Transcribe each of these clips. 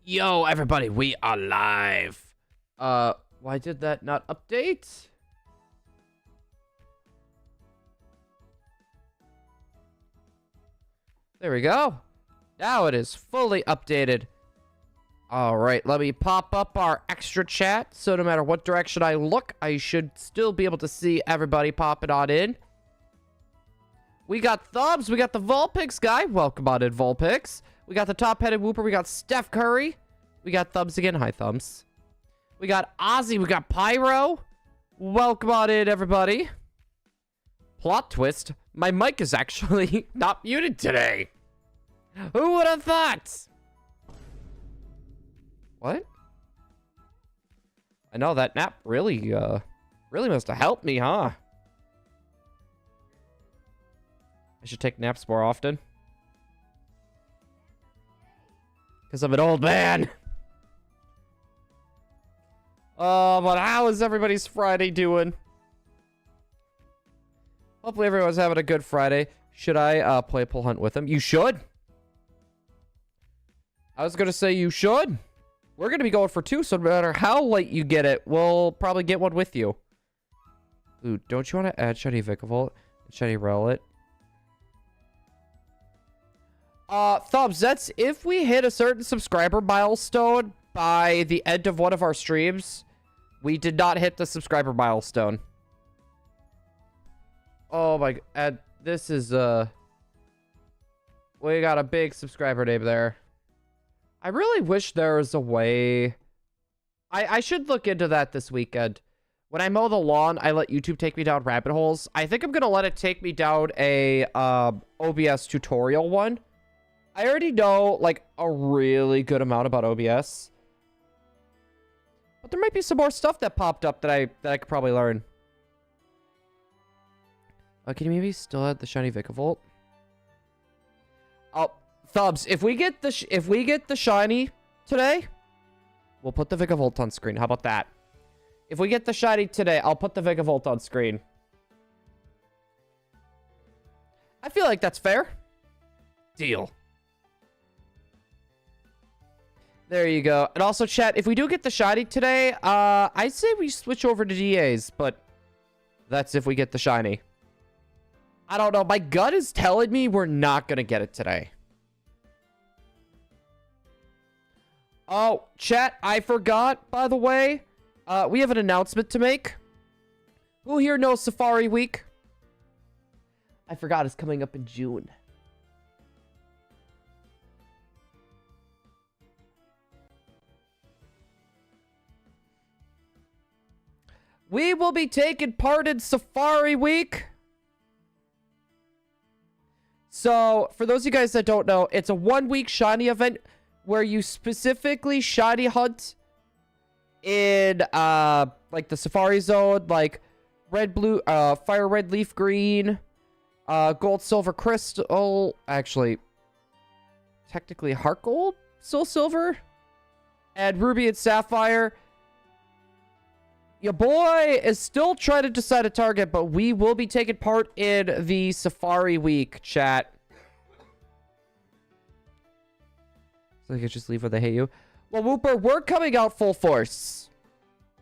Yo, everybody, we are live. Why did that not update? There we go. Now it is fully updated. All right, let me pop up our extra chat. So no matter what direction I look, I should still be able to see everybody popping on in. We got Thumbs. We got the Vulpix guy. Welcome on in, Vulpix. We got the top-headed Whooper. We got Steph Curry. We got Thumbs again. Hi, Thumbs. We got Ozzy. We got Pyro. Welcome on in, everybody. Plot twist. My mic is actually not muted today. Who would have thought? What? I know that nap really must have helped me, huh? I should take naps more often. Because I'm an old man. But how is everybody's Friday doing? Hopefully everyone's having a good Friday. Should I play Pull Hunt with him? You should. I was going to say you should. We're going to be going for 2, so no matter how late you get it, we'll probably get one with you. Ooh, don't you want to add Shiny Vikavolt and Shiny Rowlet? Thumbs, that's if we hit a certain subscriber milestone by the end of one of our streams. We did not hit the subscriber milestone. Oh my god, this is, we got a big subscriber name there. I really wish there was a way. I should look into that this weekend. When I mow the lawn, I let YouTube take me down rabbit holes. I think I'm gonna let it take me down a, OBS tutorial one. I already know, like, a really good amount about OBS. But there might be some more stuff that popped up that I could probably learn. Can you maybe still add the Shiny Vikavolt? Oh, Thumbs, if we get the Shiny today, we'll put the Vikavolt on screen. How about that? If we get the Shiny today, I'll put the Vikavolt on screen. I feel like that's fair. Deal. There you go. And also, chat, if we do get the Shiny today, I say we switch over to DAs, but that's if we get the Shiny. I don't know. My gut is telling me we're not going to get it today. Oh, chat, I forgot, by the way. We have an announcement to make. Who here knows Safari Week? I forgot it's coming up in June. We will be taking part in Safari Week. So, for those of you guys that don't know, it's a 1-week shiny event where you specifically shiny hunt in, like the Safari Zone, like red, blue, fire red, leaf green, gold, silver, crystal, actually, technically heart gold, soul silver, and Ruby and Sapphire. Your boy is still trying to decide a target, but we will be taking part in the Safari Week, chat. So you can just leave when they hate you. Well, Whooper, we're coming out full force.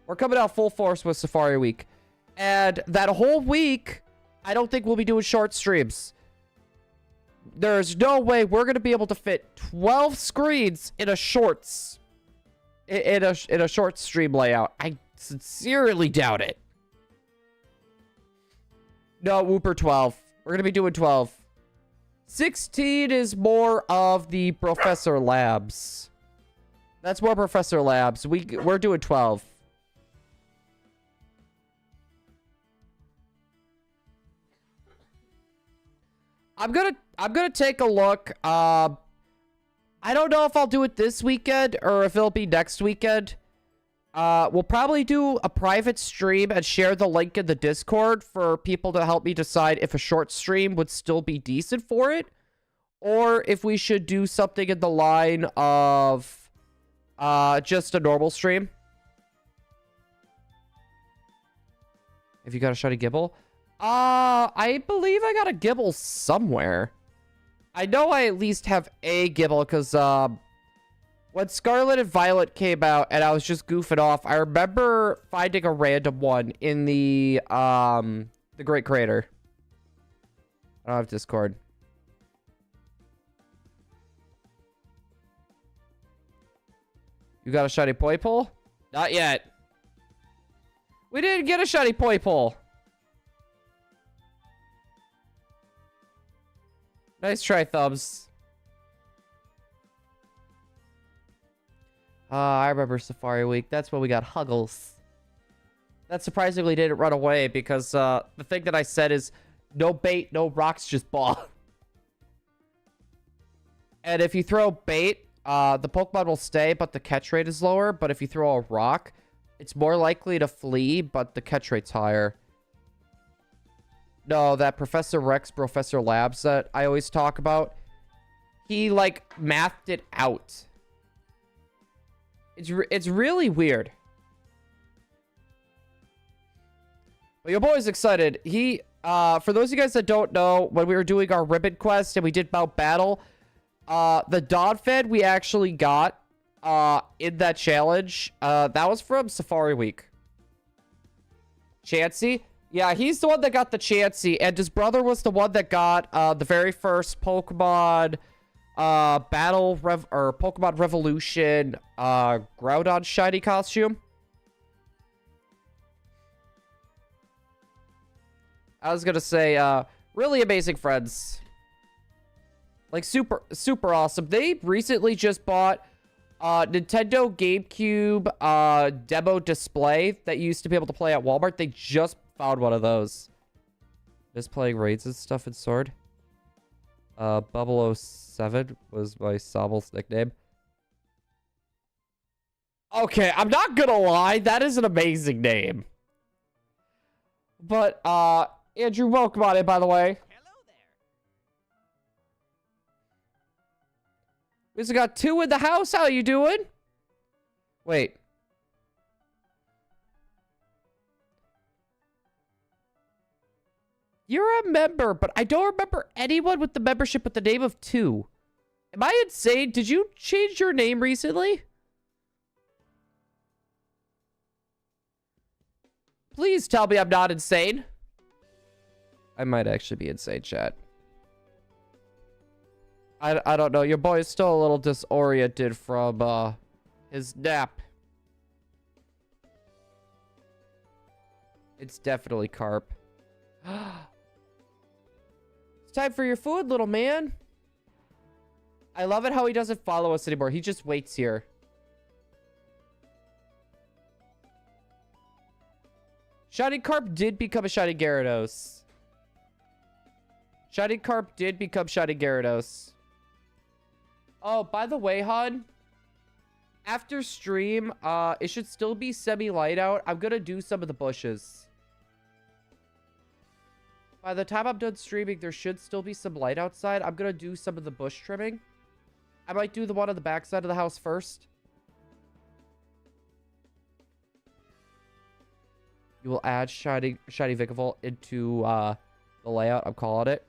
We're coming out full force with Safari Week. And that whole week, I don't think we'll be doing short streams. There's no way we're going to be able to fit 12 screens in a shorts. In a short stream layout. I sincerely doubt it. No, Whooper, 12. We're gonna be doing 12. 16 is more of the Professor Labs. That's more Professor Labs. We're doing 12. I'm gonna take a look. I don't know if I'll do it this weekend or if it'll be next weekend. We'll probably do a private stream and share the link in the Discord for people to help me decide if a short stream would still be decent for it, or if we should do something in the line of just a normal stream. Have you got a shiny Gibble? I believe I got a Gibble somewhere. I know I at least have a Gibble because When Scarlet and Violet came out and I was just goofing off, I remember finding a random one in the Great Crater. I don't have Discord. You got a shiny Poipole? Not yet. We didn't get a shiny Poipole. Nice try, Thumbs. I remember Safari Week. That's when we got Huggles. That surprisingly didn't run away because the thing that I said is no bait, no rocks, just ball. And if you throw bait, the Pokemon will stay, but the catch rate is lower. But if you throw a rock, it's more likely to flee, but the catch rate's higher. No, that Professor Rex, Professor Labs that I always talk about, he, like, mathed it out. It's really weird. But your boy's excited. He, for those of you guys that don't know, when we were doing our ribbon quest and we did Mount Battle, the Donphan we actually got, in that challenge, that was from Safari Week. Chansey? Yeah, he's the one that got the Chansey, and his brother was the one that got, the very first Pokemon, Pokemon Revolution, Groudon shiny costume. I was gonna say, really amazing friends. Like, super awesome. They recently just bought Nintendo GameCube demo display that you used to be able to play at Walmart. They just found one of those. Just playing raids and stuff in Sword. Bubble07 was my Sobbles nickname. Okay, I'm not gonna lie. That is an amazing name. But, Andrew, welcome on in, by the way. Hello there. We just got two in the house. How you doing? Wait. You're a member, but I don't remember anyone with the membership with the name of 2. Am I insane? Did you change your name recently? Please tell me I'm not insane. I might actually be insane, chat. I don't know. Your boy is still a little disoriented from his nap. It's definitely Carp. It's time for your food, little man. I love it how he doesn't follow us anymore. He just waits here. Shiny Carp did become a Shiny Gyarados. Shiny Carp did become Shiny Gyarados. Oh, by the way, hon. After stream, it should still be semi-light out. I'm gonna do some of the bushes. By the time I'm done streaming, there should still be some light outside. I'm gonna do some of the bush trimming. I might do the one on the back side of the house first. You will add Shiny Vikavolt into the layout. I'm calling it.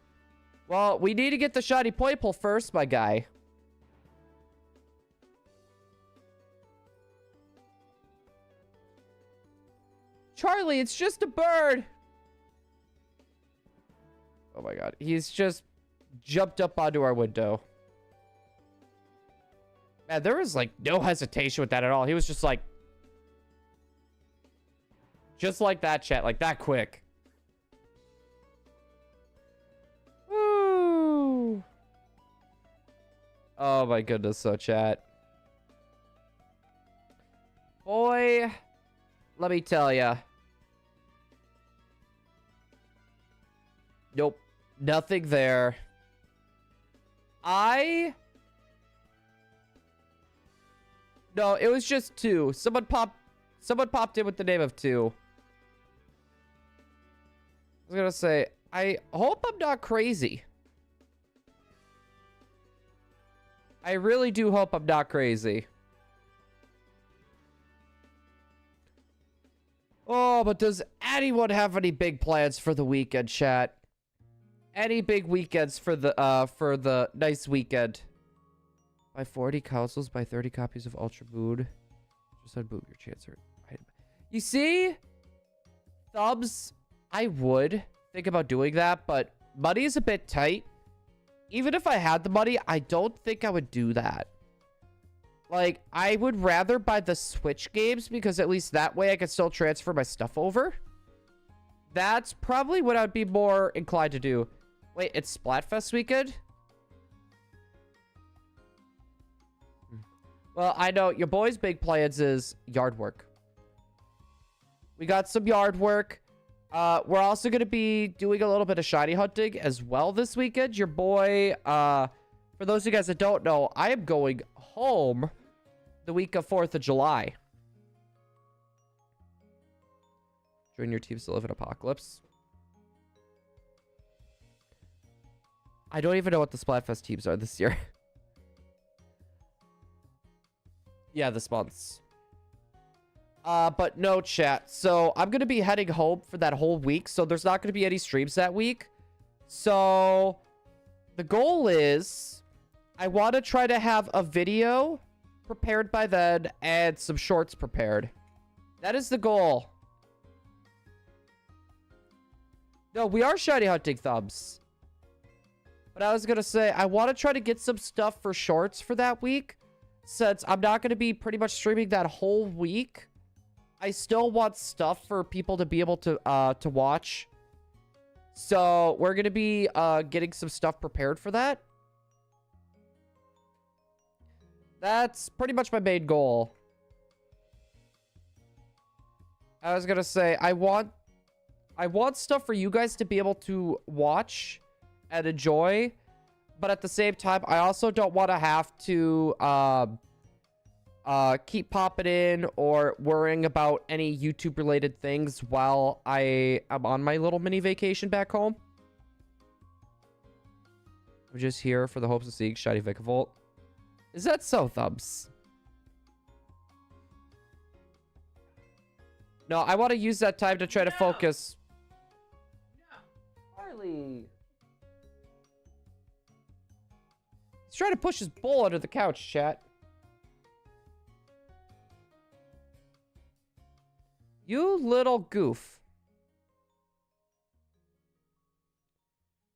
Well, we need to get the Shiny Poipole first, my guy. Charlie, it's just a bird. Oh my god. He's just jumped up onto our window. Man, there was like no hesitation with that at all. He was just like... Just like that, chat. Like that quick. Woo! Oh my goodness, so chat. Boy, let me tell ya. Nope. Nothing there. No, it was just 2. Someone popped in with the name of 2. I was gonna say, I hope I'm not crazy. I really do hope I'm not crazy. Oh, but does anyone have any big plans for the weekend, chat? Any big weekends for the nice weekend? Buy 40 consoles, buy 30 copies of Ultra Mood. Just unboot your chance. You see? Thumbs, I would think about doing that, but money is a bit tight. Even if I had the money, I don't think I would do that. Like, I would rather buy the Switch games because at least that way I can still transfer my stuff over. That's probably what I'd be more inclined to do. Wait, it's Splatfest weekend? Well, I know your boy's big plans is yard work. We got some yard work. We're also going to be doing a little bit of shiny hunting as well this weekend. Your boy, for those of you guys that don't know, I am going home the week of 4th of July. Join your teams to live in apocalypse. I don't even know what the Splatfest teams are this year. Yeah, this month's. But no, chat. So I'm going to be heading home for that whole week. So there's not going to be any streams that week. So the goal is I want to try to have a video prepared by then and some shorts prepared. That is the goal. No, we are shiny hunting thumbs. But I was going to say, I want to try to get some stuff for shorts for that week. Since I'm not going to be pretty much streaming that whole week. I still want stuff for people to be able to watch. So we're going to be getting some stuff prepared for that. That's pretty much my main goal. I was going to say, I want stuff for you guys to be able to watch and enjoy. But at the same time, I also don't want to have to keep popping in or worrying about any YouTube related things while I am on my little mini vacation back home. I'm just here for the hopes of seeing shiny Viole. Is that so, Thumbs? No, I want to use that time to try to focus. No. Harley. He's trying to push his bowl under the couch, chat. You little goof.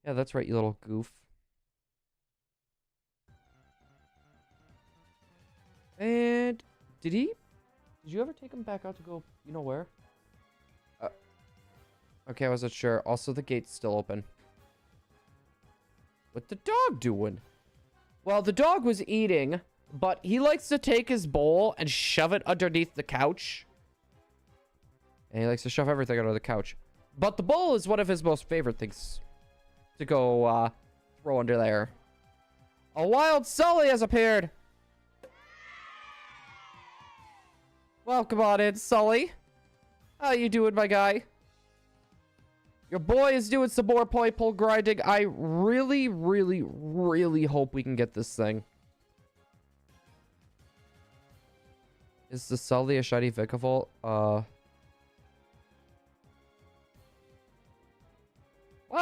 Yeah, that's right, you little goof. And did you ever take him back out to go, you know where? Okay, I wasn't sure. Also, the gate's still open. What's the dog doing? Well, the dog was eating, but he likes to take his bowl and shove it underneath the couch. And he likes to shove everything under the couch. But the bowl is one of his most favorite things to go throw under there. A wild Sully has appeared. Welcome on in, Sully. How you doing, my guy? Your boy is doing some more point pull grinding. I really, really, really hope we can get this thing. Is the Sully a shiny Viole? Well,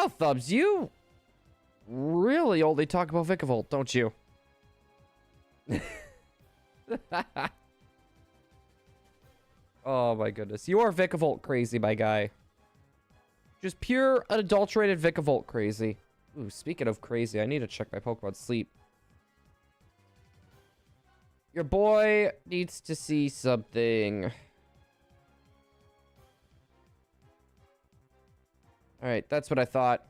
Thumbs, you really only talk about Viole, don't you? Oh my goodness. You are Viole crazy, my guy. Just pure unadulterated Viole crazy. Ooh, speaking of crazy, I need to check my Pokemon sleep. Your boy needs to see something. Alright, that's what I thought.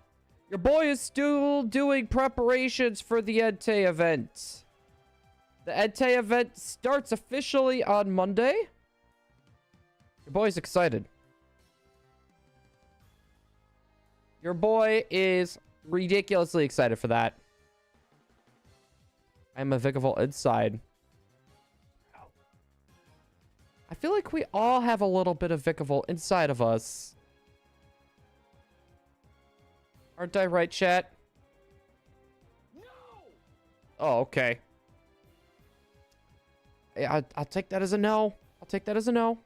Your boy is still doing preparations for the Entei event. The Entei event starts officially on Monday. Your boy's excited. Your boy is ridiculously excited for that. I'm a Viole inside. I feel like we all have a little bit of Viole inside of us. Aren't I right, chat? No! Oh, okay. Yeah, I'll take that as a no. I'll take that as a no.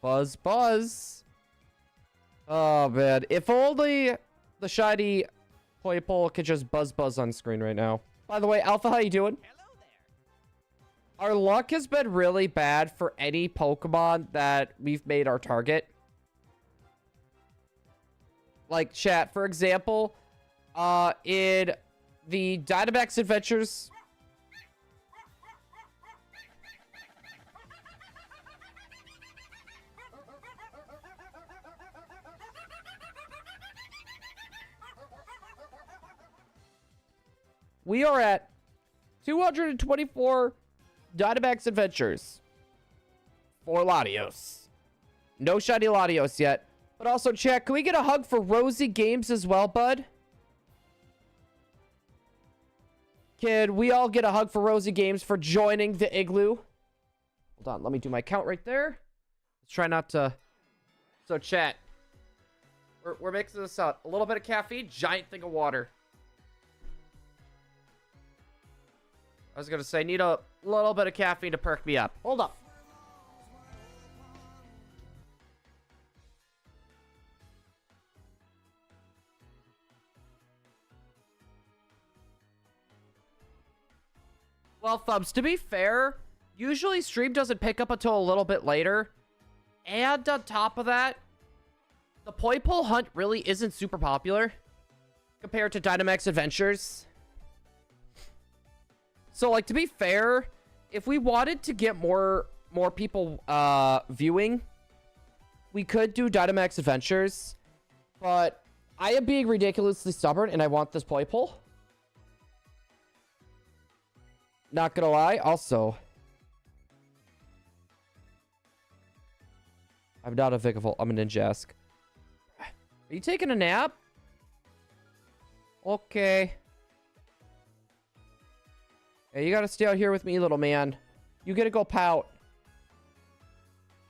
Buzz, buzz. Oh, man. If only the shiny Poipole could just buzz on screen right now. By the way, Alpha, how you doing? Hello there. Our luck has been really bad for any Pokemon that we've made our target. Like, chat, for example, in the Dynamax Adventures... We are at 224 Dynamax Adventures for Latios. No shiny Latios yet. But also, chat, can we get a hug for Rosie Games as well, bud? Can we all get a hug for Rosie Games for joining the igloo? Hold on, let me do my count right there. Let's try not to... So, chat. We're mixing this up. A little bit of caffeine, giant thing of water. I was gonna say, need a little bit of caffeine to perk me up. Hold up. Well, Thumbs, to be fair, usually stream doesn't pick up until a little bit later. And on top of that, the Poipole hunt really isn't super popular compared to Dynamax Adventures. So, like, to be fair, if we wanted to get more people viewing, we could do Dynamax Adventures. But I am being ridiculously stubborn, and I want this Poipole. Not gonna lie, also, I'm not a Vigavolt, I'm a Ninjask. Are you taking a nap? Okay. Hey, you gotta stay out here with me, little man. You gotta go pout.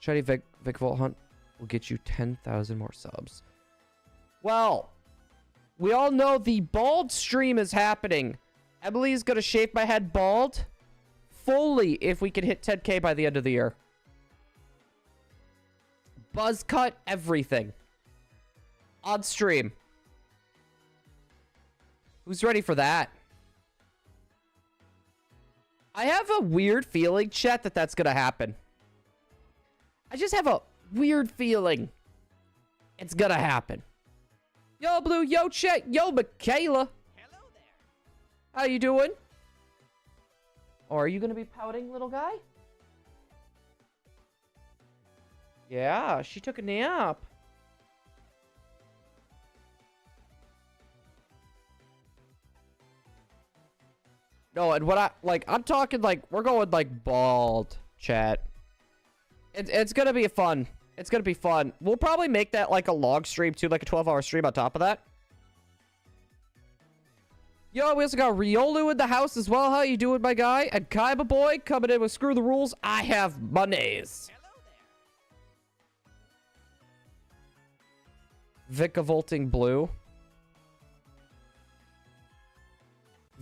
Shiny Vigavolt hunt will get you 10,000 more subs. Well, we all know the bald stream is happening. Emily's gonna shave my head bald fully if we can hit 10K by the end of the year. Buzz cut everything. On stream. Who's ready for that? I have a weird feeling, chat, that that's gonna happen. I just have a weird feeling it's gonna happen. Yo, Blue, yo, chat, yo, Michaela. Hello there. How you doing? Or are you gonna be pouting, little guy? Yeah, she took a nap. No, and what I'm talking, like, we're going, like, bald, chat. It's gonna be fun. It's gonna be fun. We'll probably make that, like, a long stream, too, like a 12-hour stream on top of that. Yo, we also got Riolu in the house as well. How you doing, my guy? And Kaiba Boy coming in with Screw the Rules. I have monies. Hello there. Vicavolting Blue.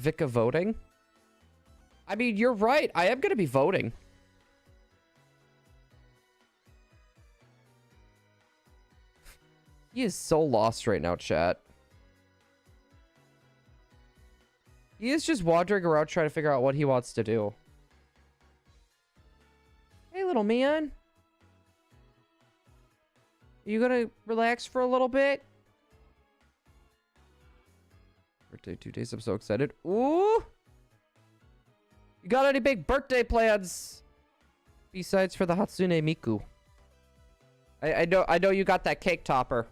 Vica voting? I mean, you're right. I am going to be voting. He is so lost right now, chat. He is just wandering around trying to figure out what he wants to do. Hey, little man. Are you going to relax for a little bit? Birthday 2 days. I'm so excited. Ooh! You got any big birthday plans? Besides for the Hatsune Miku. I know you got that cake topper.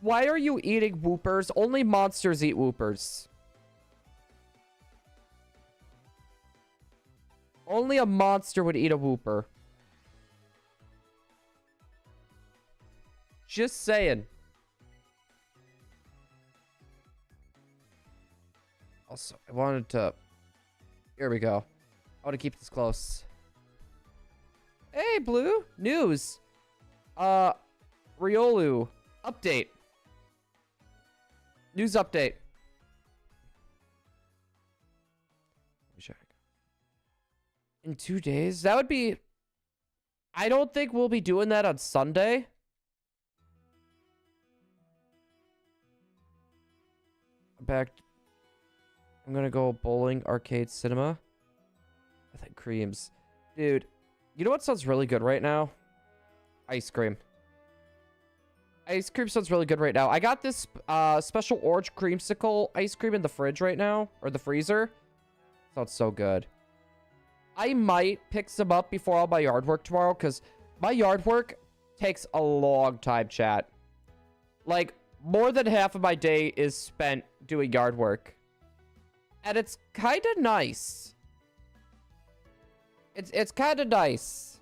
Why are you eating Whoopers? Only monsters eat Whoopers. Only a monster would eat a Whooper. Just saying. Also, I wanted to... Here we go. I want to keep this close. Hey, Blue. News. Riolu. Update. News update. In 2 days? That would be... I don't think we'll be doing that on Sunday. back. I'm gonna go bowling, arcade, cinema. I think creams. Dude, you know what sounds really good right now? Ice cream. Ice cream sounds really good right now. I got this special orange creamsicle ice cream in the fridge right now. Or the freezer. Sounds so good. I might pick some up before all my yard work tomorrow. Because my yard work takes a long time, chat. Like, more than half of my day is spent doing yard work. And it's kind of nice. It's kind of nice.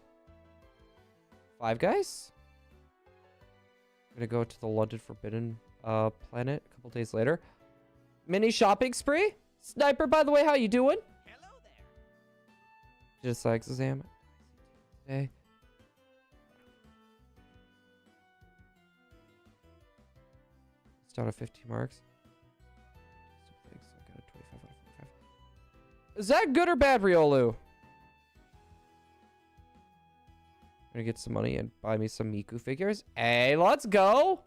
Five Guys? I'm gonna go to the London Forbidden Planet a couple days later. Mini shopping spree? Sniper, by the way, how you doing? Hello there. Just like Zame. Today. It's down to 15 marks. I got a 25 out of 45. Is that good or bad, Viole? I'm gonna get some money and buy me some Miku figures. Hey, let's go!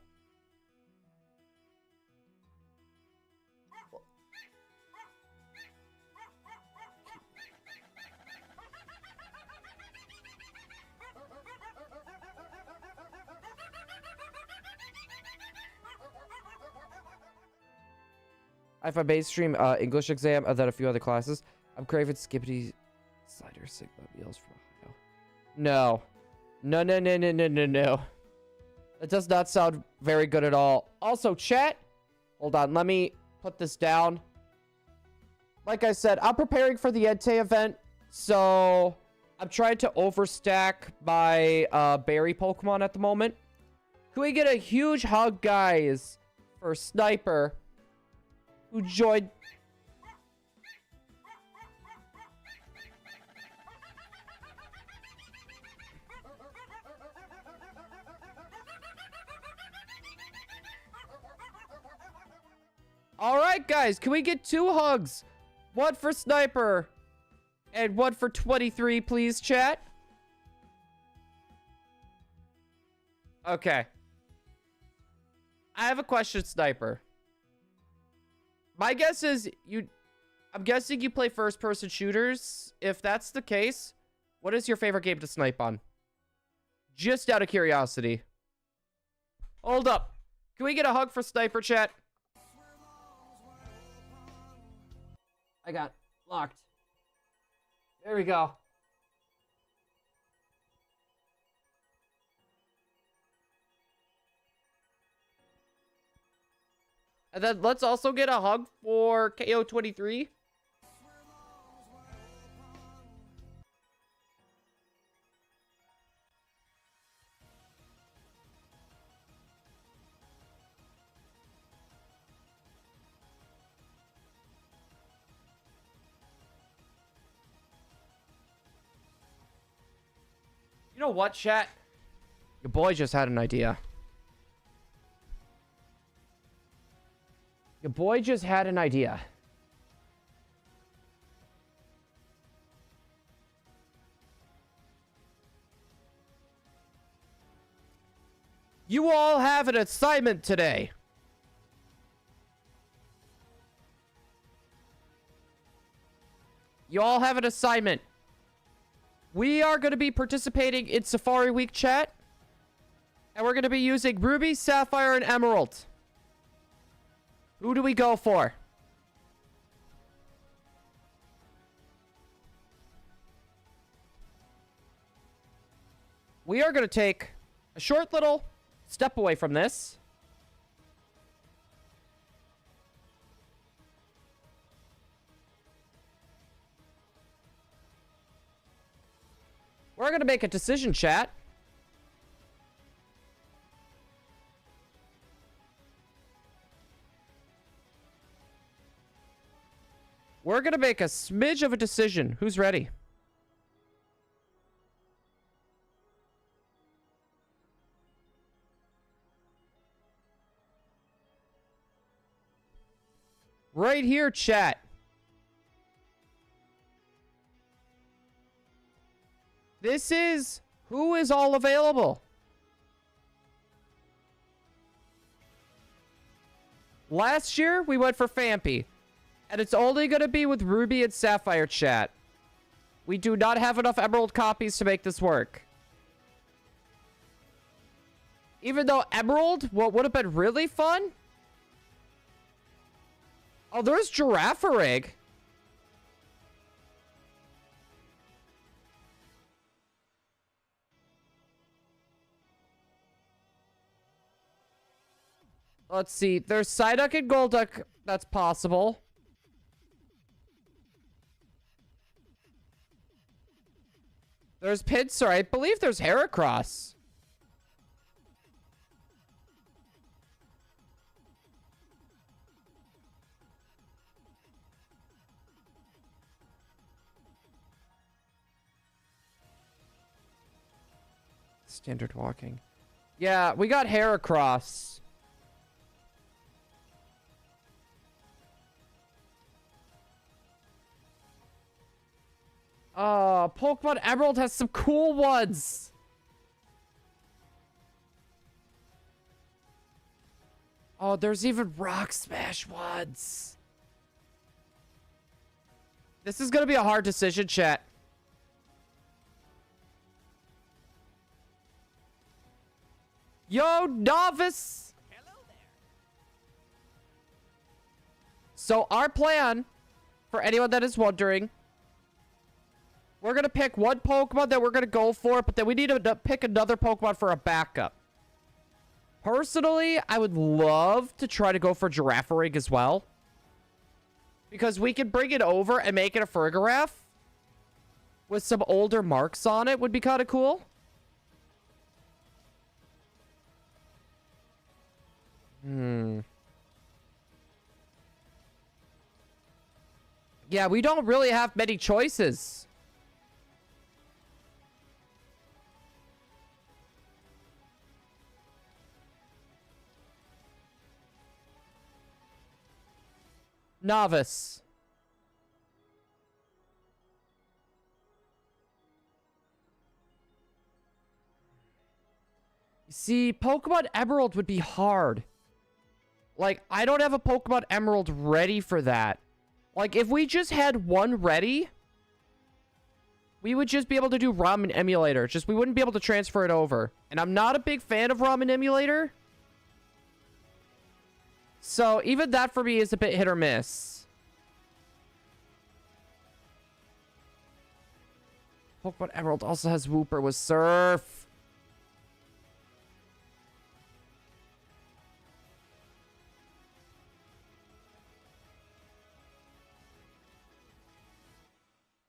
I have a mainstream English exam and then a few other classes. I'm craving Skippity Slider Sigma meals from Ohio. No. No. That does not sound very good at all. Also, chat. Hold on. Let me put this down. Like I said, I'm preparing for the Entei event. So, I'm trying to overstack my berry Pokemon at the moment. Can we get a huge hug, guys, for Sniper, who joined... All right, guys, can we get 2 hugs? One for Sniper and one for 23, please, chat. Okay. I have a question, Sniper. My guess is I'm guessing you play first-person shooters. If that's the case, what is your favorite game to snipe on? Just out of curiosity. Hold up. Can we get a hug for Sniper, chat? I got locked. There we go. And then let's also get a hug for KO23. You know what, chat? Your boy just had an idea. Your boy just had an idea. You all have an assignment today. You all have an assignment. We are going to be participating in Safari Week, chat. And we're going to be using Ruby, Sapphire, and Emerald. Who do we go for? We are going to take a short little step away from this. We're going to make a decision, chat. We're going to make a smidge of a decision. Who's ready? Right here, chat. This is who is all available. Last year, we went for Fampy. And it's only going to be with Ruby and Sapphire chat. We do not have enough Emerald copies to make this work. Even though Emerald, what would have been really fun? Oh, there's Giraffe. Let's see. There's Psyduck and Golduck. That's possible. There's Pinsir. I believe there's Heracross. Standard walking. Yeah, we got Heracross. Oh, Pokemon Emerald has some cool ones. Oh, there's even Rock Smash ones. This is gonna be a hard decision, chat. Yo, Novice! Hello there. So our plan, for anyone that is wondering, we're going to pick one Pokemon that we're going to go for, but then we need to pick another Pokemon for a backup. Personally, I would love to try to go for Giraffe as well. Because we can bring it over and make it a Farigiraf with some older marks on it would be kind of cool. Yeah, we don't really have many choices. Novice. You see, Pokemon Emerald would be hard. Like, I don't have a Pokemon Emerald ready for that. Like, if we just had one ready, we would just be able to do Ramen Emulator. Just, we wouldn't be able to transfer it over. And I'm not a big fan of Ramen Emulator. So, even that for me is a bit hit or miss. Pokemon Emerald also has Wooper with Surf.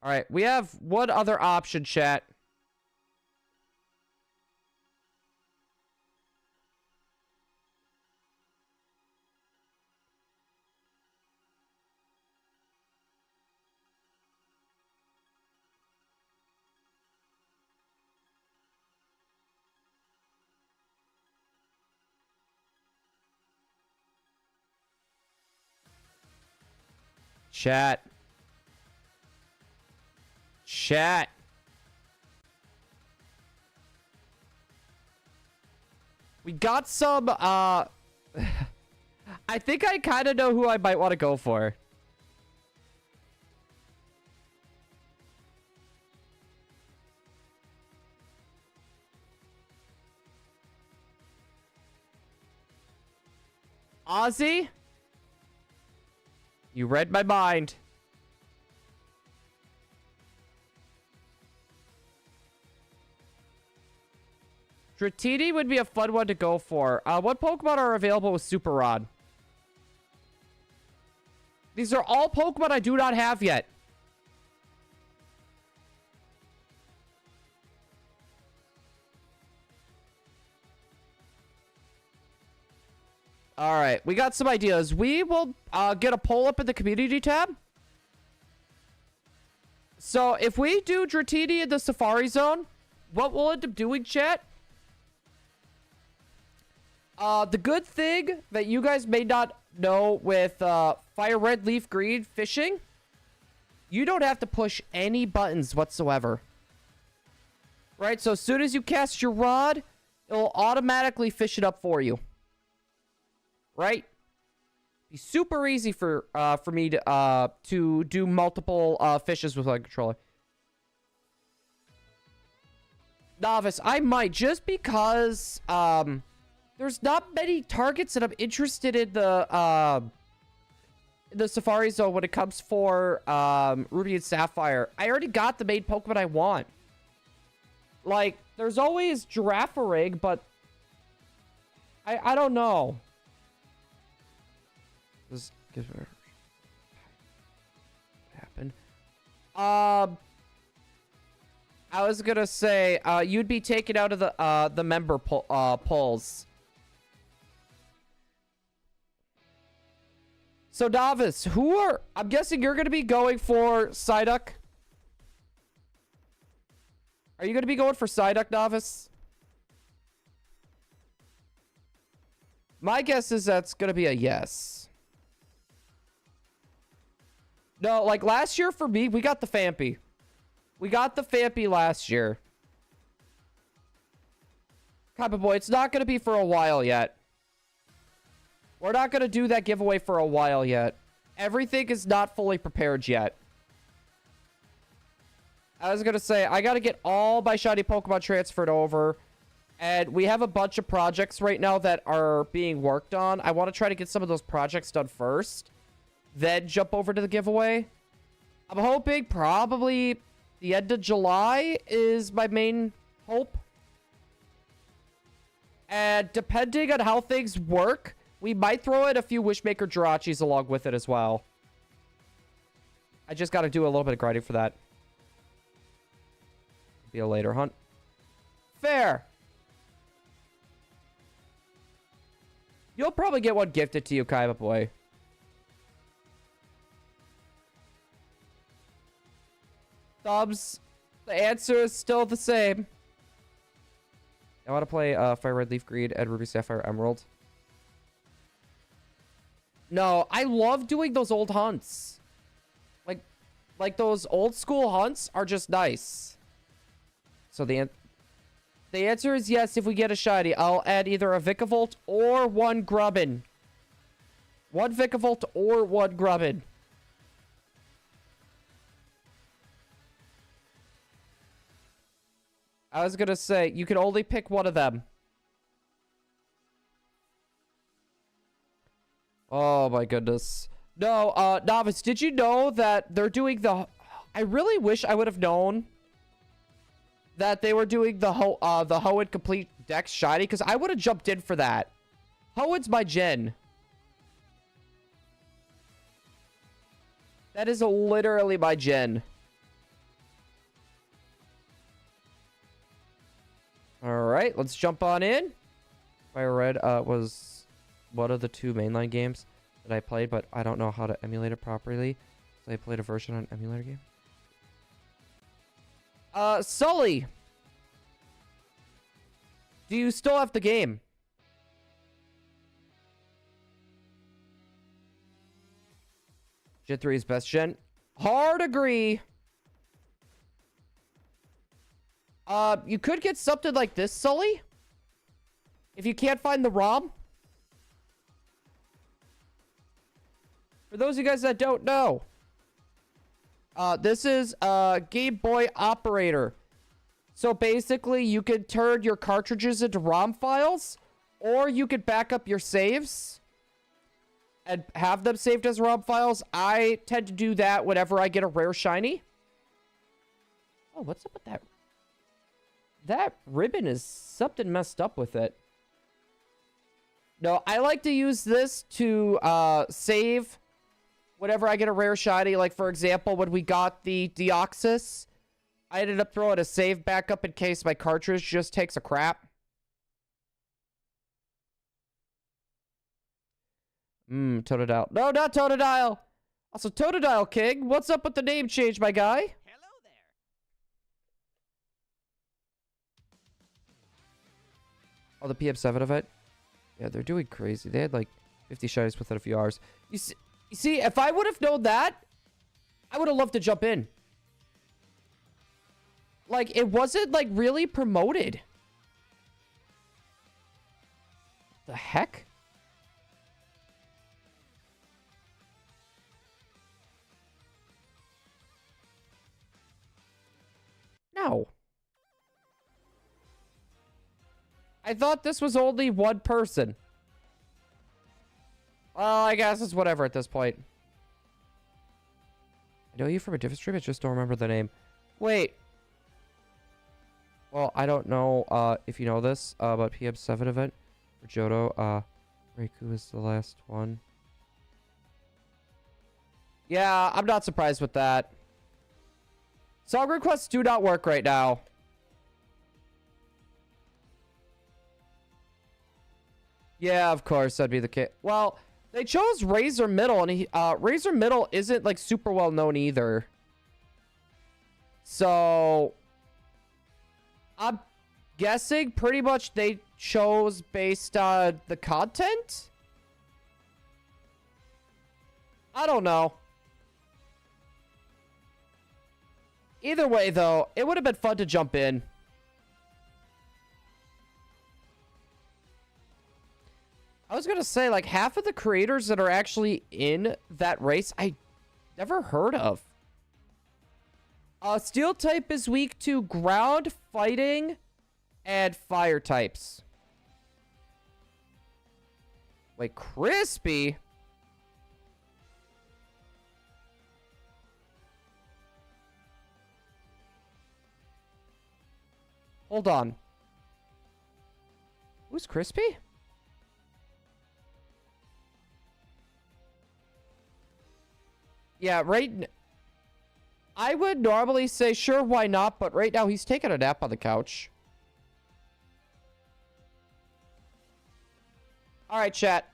All right, we have one other option, chat. Chat. Chat. We got some, I think I kind of know who I might want to go for. Ozzy? You read my mind. Dratini would be a fun one to go for. What Pokemon are available with Super Rod? These are all Pokemon I do not have yet. All right, we got some ideas. We will get a poll up in the community tab. So if we do Dratini in the Safari Zone, what we'll end up doing, chat? The good thing that you guys may not know with Fire Red Leaf Green fishing, you don't have to push any buttons whatsoever. Right? So as soon as you cast your rod, it'll automatically fish it up for you. Right? Be super easy for me to do multiple fishes with a controller. Novice, I might, just because there's not many targets that I'm interested in the Safari Zone when it comes for Ruby and Sapphire. I already got the main Pokemon I want. Like, there's always Girafarig, but I don't know. Let's give her what happened. I was gonna say you'd be taken out of the member polls. So Novice, I'm guessing you're gonna be going for Psyduck. Are you gonna be going for Psyduck, Novice? My guess is that's gonna be a yes. No, like last year for me, we got the Phanpy. We got the Phanpy last year. Copper Boy, it's not going to be for a while yet. We're not going to do that giveaway for a while yet. Everything is not fully prepared yet. I was going to say, I got to get all my shiny Pokemon transferred over. And we have a bunch of projects right now that are being worked on. I want to try to get some of those projects done first. Then jump over to the giveaway. I'm hoping probably the end of July is my main hope. And depending on how things work, we might throw in a few Wishmaker Jirachis along with it as well. I just got to do a little bit of grinding for that. Be a later hunt. Fair. You'll probably get one gifted to you, Kaiba Boy. Thumbs. The answer is still the same. I want to play Fire Red, Leaf Green, and Ruby Sapphire Emerald. No, I love doing those old hunts. Like those old school hunts are just nice. So the answer is yes. If we get a shiny, I'll add either a Vikavolt or one Grubbin. One Vikavolt or one Grubbin. I was gonna say, you can only pick one of them. Oh my goodness. No, Novice, did you know that they're doing the... I really wish I would have known that they were doing the Hoenn Complete Dex Shiny, because I would have jumped in for that. Hoenn's my gen. That is literally my gen. Alright, let's jump on in. Fire Red was one of the 2 mainline games that I played, but I don't know how to emulate it properly. So I played a version on an emulator game. Sully! Do you still have the game? Gen 3 is best gen. Hard agree. You could get something like this, Sully. If you can't find the ROM. For those of you guys that don't know. This is a Game Boy operator. So basically, you can turn your cartridges into ROM files. Or you could back up your saves. And have them saved as ROM files. I tend to do that whenever I get a rare shiny. Oh, what's up with that? That ribbon is something messed up with it. No, I like to use this to save whenever I get a rare shiny. Like, for example, when we got the Deoxys, I ended up throwing a save backup in case my cartridge just takes a crap. Totodile. No, not Totodile! Also, Totodile King, what's up with the name change, my guy? Hello there. Oh, the PM7 event? Yeah, they're doing crazy. They had like 50 shinies within a few hours. You see, if I would have known that, I would have loved to jump in. Like, it wasn't like really promoted. The heck? I thought this was only one person. Well, I guess it's whatever at this point. I know you from a different stream, I just don't remember the name. Wait. Well, I don't know if you know this, but PM7 event for Johto, Reiku is the last one. Yeah, I'm not surprised with that. Song requests do not work right now. Yeah, of course, that'd be the case. Well, they chose Razor Middle, and Razor Middle isn't, like, super well known either. So, I'm guessing pretty much they chose based on the content? I don't know. Either way, though, it would have been fun to jump in. I was going to say, like, half of the creators that are actually in that race, I never heard of. Steel type is weak to ground, fighting, and fire types. Wait, Crispy? Hold on. Who's Crispy? Yeah, I would normally say, sure, why not? But right now, he's taking a nap on the couch. All right, chat.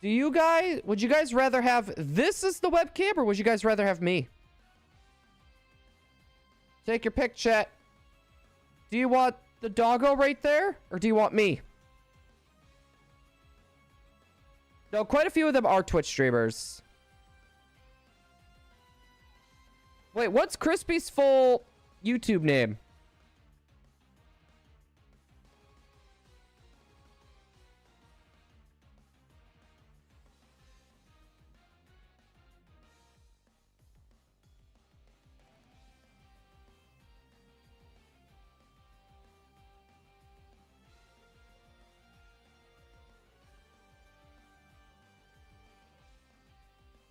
Would you guys rather have this as the webcam, or would you guys rather have me? Take your pick, chat. Do you want the doggo right there, or do you want me? No, quite a few of them are Twitch streamers. Wait, what's Crispy's full YouTube name?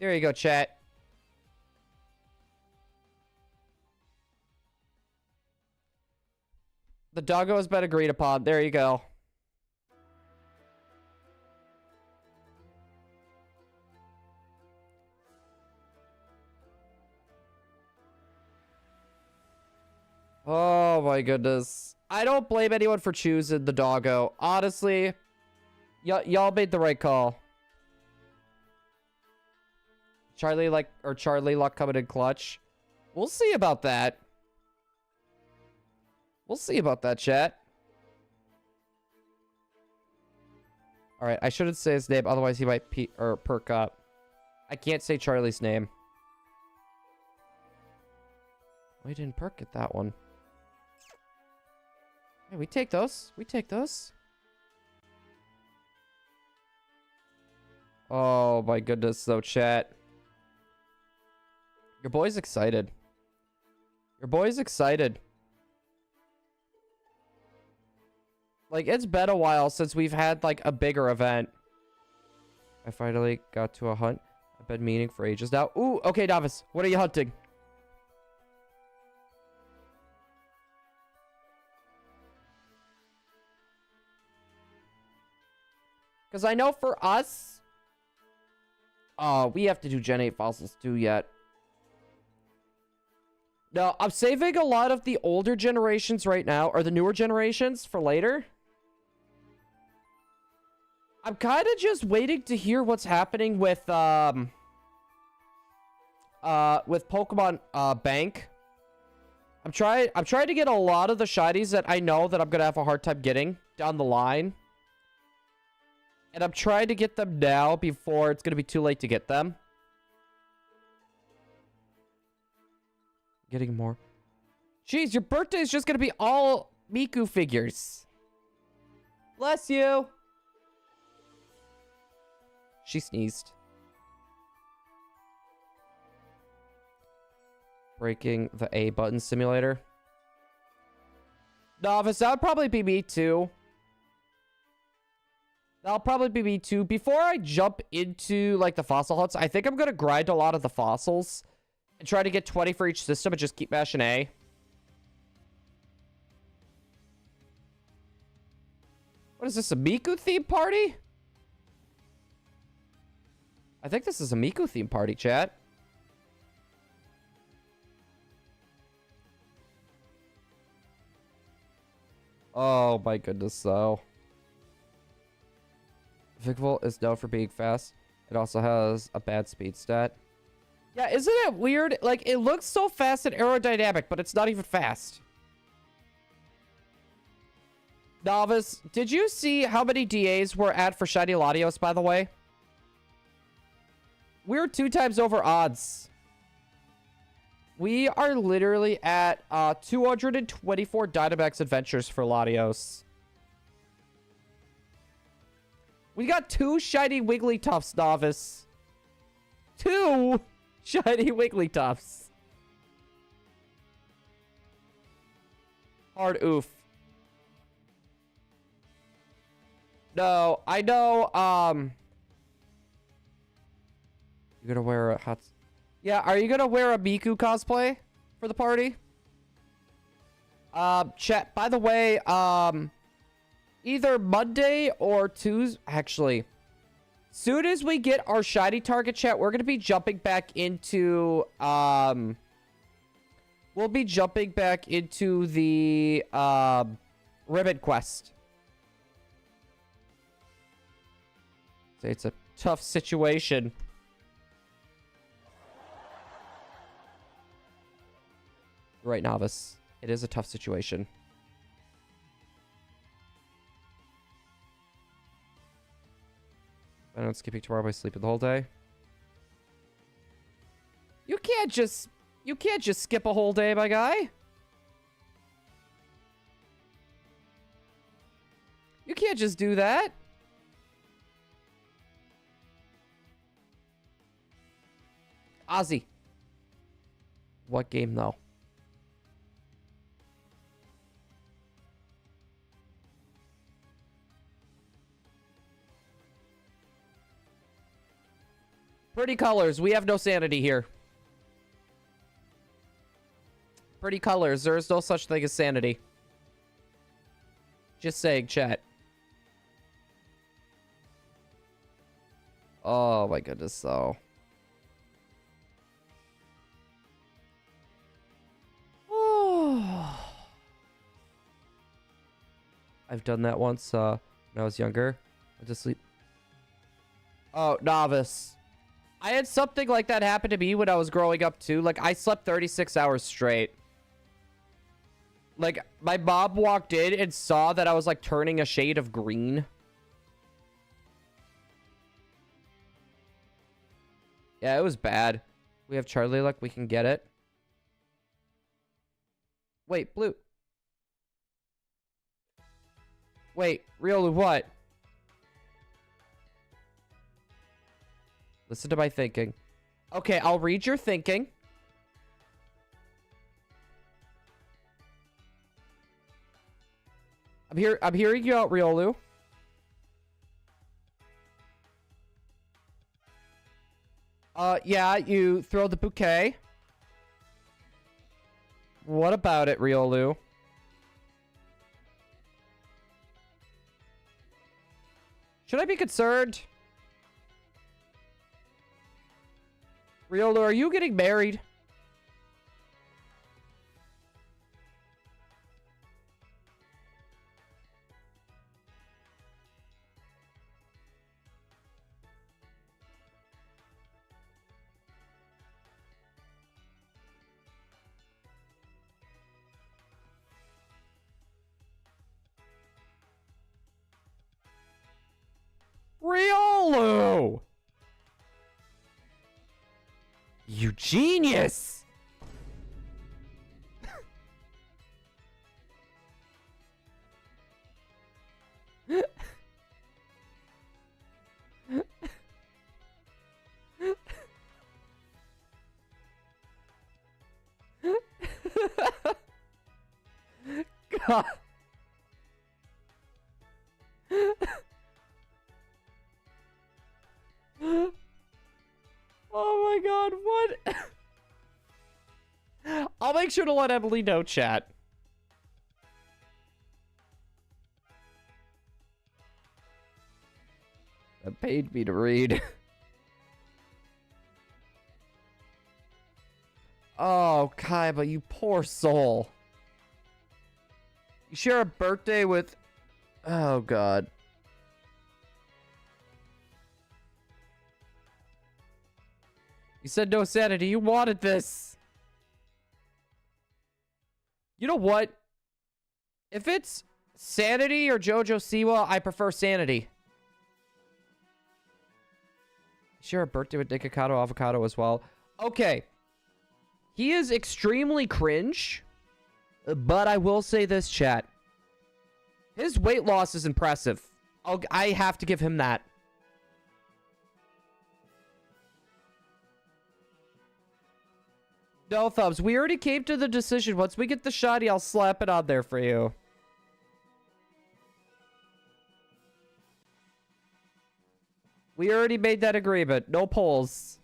There you go, chat. The doggo has been agreed upon. There you go. Oh my goodness. I don't blame anyone for choosing the doggo. Honestly, y'all made the right call. Charlie Luck coming in clutch. We'll see about that. We'll see about that, chat. Alright, I shouldn't say his name, otherwise he might perk up. I can't say Charlie's name. We didn't perk at that one. Hey, we take those. We take those. Oh my goodness, though, chat. Your boy's excited. Your boy's excited. Like, it's been a while since we've had, like, a bigger event. I finally got to a hunt. I've been meaning for ages now. Ooh, okay, Novice. What are you hunting? Because I know for us... Oh, we have to do Gen 8 fossils too yet. No, I'm saving a lot of the older generations right now, or the newer generations, for later. I'm kind of just waiting to hear what's happening with Pokemon Bank. I'm trying to get a lot of the shinies that I know that I'm gonna have a hard time getting down the line. And I'm trying to get them now before it's gonna be too late to get them. Getting more. Jeez, your birthday is just gonna be all Miku figures. Bless you. She sneezed. Breaking the A button simulator. Novice, that would probably be me too. That'll probably be me too. Before I jump into, like, the fossil huts, I think I'm going to grind a lot of the fossils and try to get 20 for each system and just keep mashing A. What is this, a Miku theme party? I think this is a Miku theme party, chat. Oh my goodness, though. Viole is known for being fast. It also has a bad speed stat. Yeah, isn't it weird? Like, it looks so fast and aerodynamic, but it's not even fast. Novice, did you see how many DAs we're at for Shiny Latios, by the way? We're 2 times over odds. We are literally at 224 Dynamax adventures for Latios. We got 2 shiny Wigglytuffs, Novice. 2 shiny Wigglytuffs. Hard oof. No, I know, you're gonna wear a hot... Yeah, are you gonna wear a Miku cosplay for the party? Chat, by the way, either Monday or Tuesday... Actually, soon as we get our shiny target, chat, we're gonna be jumping back into, we'll be jumping back into the, ribbon quest. It's a tough situation. Right, Novice. It is a tough situation. I'm not skipping tomorrow by sleeping the whole day. You can't just skip a whole day, my guy. You can't just do that. Ozzy. What game, though? Pretty colors. We have no sanity here. Pretty colors. There is no such thing as sanity. Just saying, chat. Oh my goodness, though. I've done that once when I was younger. I went to sleep. Oh, Novice. I had something like that happen to me when I was growing up too. Like, I slept 36 hours straight. Like, my mom walked in and saw that I was like turning a shade of green. Yeah, it was bad. We have Charlie luck. We can get it. Wait, Blue. Wait, Riolu, what? Listen to my thinking. Okay, I'll read your thinking. I'm hearing you out, Riolu. Yeah, you throw the bouquet. What about it, Riolu? Should I be concerned? Riolu, are you getting married? Riolu! You genius! God. my god, what? I'll make sure to let Emily know, chat. That paid me to read. Oh, Kaiba, you poor soul. You share a birthday with... Oh, God. You said no sanity. You wanted this. You know what? If it's sanity or Jojo Siwa, I prefer sanity. Share a birthday with Nikocado Avocado as well. Okay. He is extremely cringe. But I will say this, chat. His weight loss is impressive. I have to give him that. No thumbs. We already came to the decision. Once we get the shiny, I'll slap it on there for you. We already made that agreement. No polls.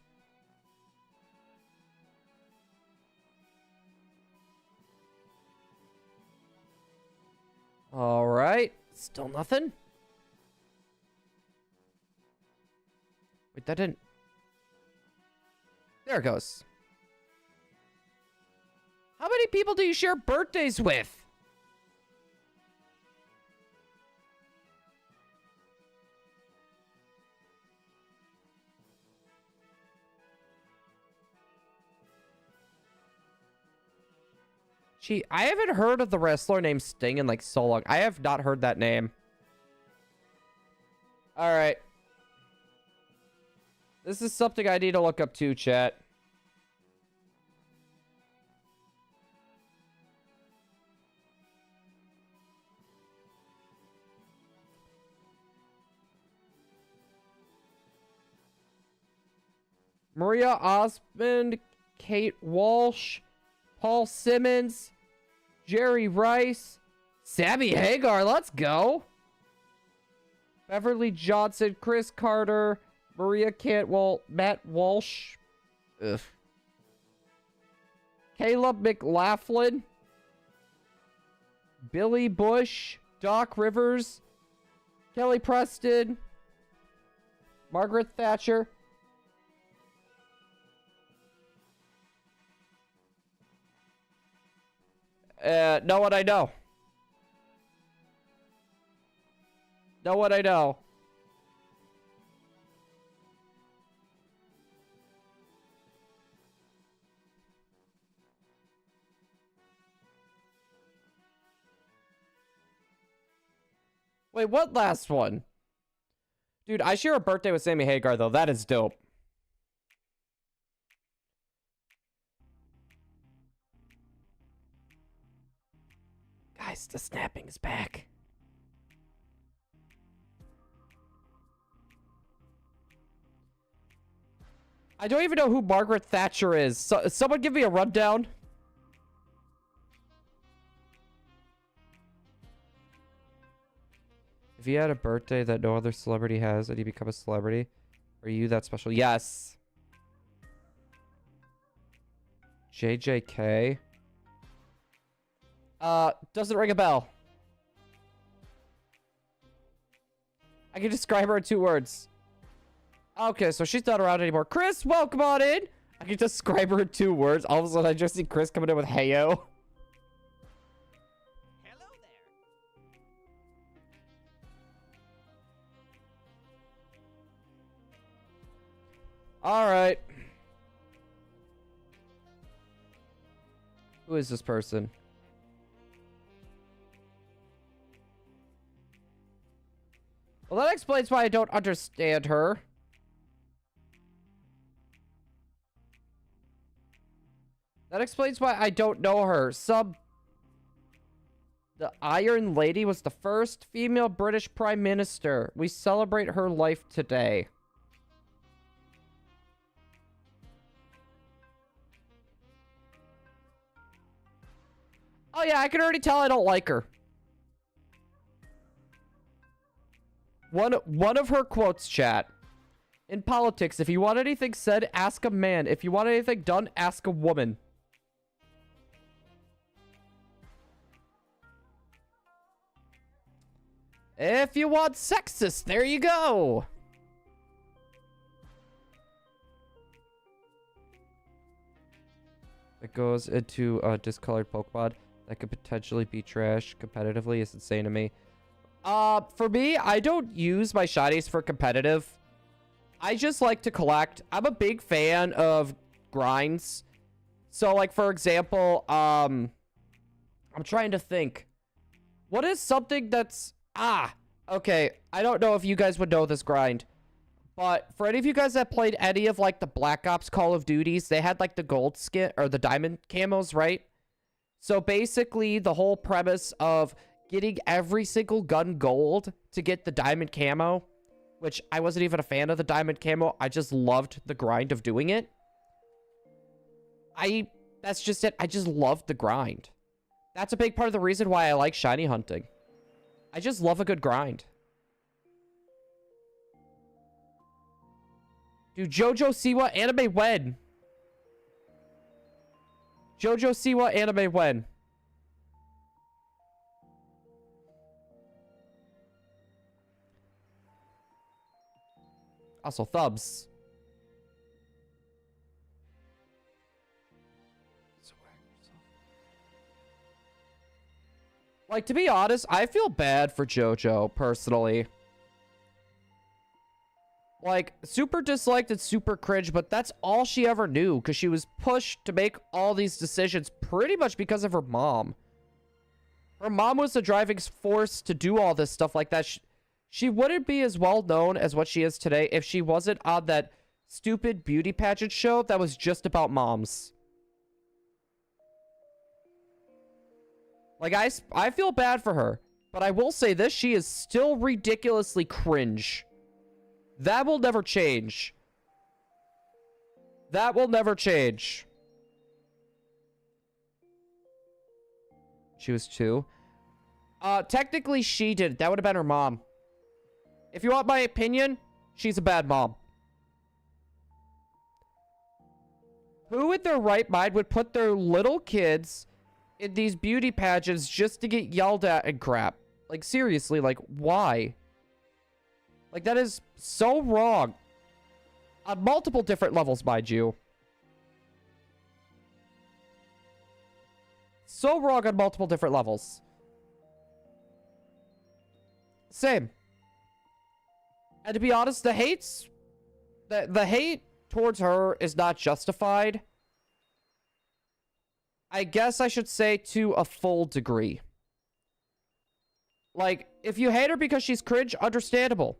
All right. Still nothing? Wait, that didn't... There it goes. How many people do you share birthdays with? Gee, I haven't heard of the wrestler named Sting in like so long. I have not heard that name. All right. This is something I need to look up too, chat. Maria Osmond, Kate Walsh, Paul Simmons, Jerry Rice, Sammy Hagar, let's go. Beverly Johnson, Chris Carter, Maria Cantwell, Matt Walsh, ugh. Caleb McLaughlin, Billy Bush, Doc Rivers, Kelly Preston, Margaret Thatcher. Know what I know. Know what I know. Wait, what last one? Dude, I share a birthday with Sammy Hagar, though. That is dope. Guys, the snapping is back. I don't even know who Margaret Thatcher is. So, someone give me a rundown. If you had a birthday that no other celebrity has and you become a celebrity, are you that special? Yes. JJK. Doesn't ring a bell. I can describe her in 2 words. Okay, so she's not around anymore. Chris, welcome on in. I can describe her in 2 words. All of a sudden, I just see Chris coming in with heyo. Hello there. All right. Who is this person? Well, that explains why I don't understand her. That explains why I don't know her. The Iron Lady was the first female British Prime Minister. We celebrate her life today. Oh yeah, I can already tell I don't like her. One of her quotes, chat, In politics, if you want anything said, ask a man. If you want anything done, ask a woman. If you want sexist, there you go. It goes into a discolored Pokemon that could potentially be trash competitively is insane to me. For me, I don't use my shinies for competitive. I just like to collect. I'm a big fan of grinds. So, like, for example, I'm trying to think. What is something that's... okay. I don't know if you guys would know this grind. But for any of you guys that played any of, like, the Black Ops Call of Duties, they had, like, the gold skin, or the diamond camos, right? So, basically, the whole premise of getting every single gun gold to get the diamond camo, which I wasn't even a fan of the diamond camo. I just loved the grind of doing it. That's just it. I just loved the grind. That's a big part of the reason why I like shiny hunting. I just love a good grind. Dude, JoJo Siwa anime when? JoJo Siwa anime when? Also, thumbs. Like, to be honest, I feel bad for JoJo, personally. Like, super disliked and super cringe, but that's all she ever knew, because she was pushed to make all these decisions pretty much because of her mom. Her mom was the driving force to do all this stuff like that. She wouldn't be as well known as what she is today if she wasn't on that stupid beauty pageant show that was just about moms. Like, I feel bad for her, but I will say this, she is still ridiculously cringe. That will never change. That will never change. She was 2. Technically she did. That would have been her mom. If you want my opinion, she's a bad mom. Who in their right mind would put their little kids in these beauty pageants just to get yelled at and crap? Like, seriously, like, why? Like, that is so wrong. On multiple different levels, mind you. So wrong on multiple different levels. Same. And to be honest, the hate towards her is not justified. I guess I should say to a full degree. Like, if you hate her because she's cringe, understandable.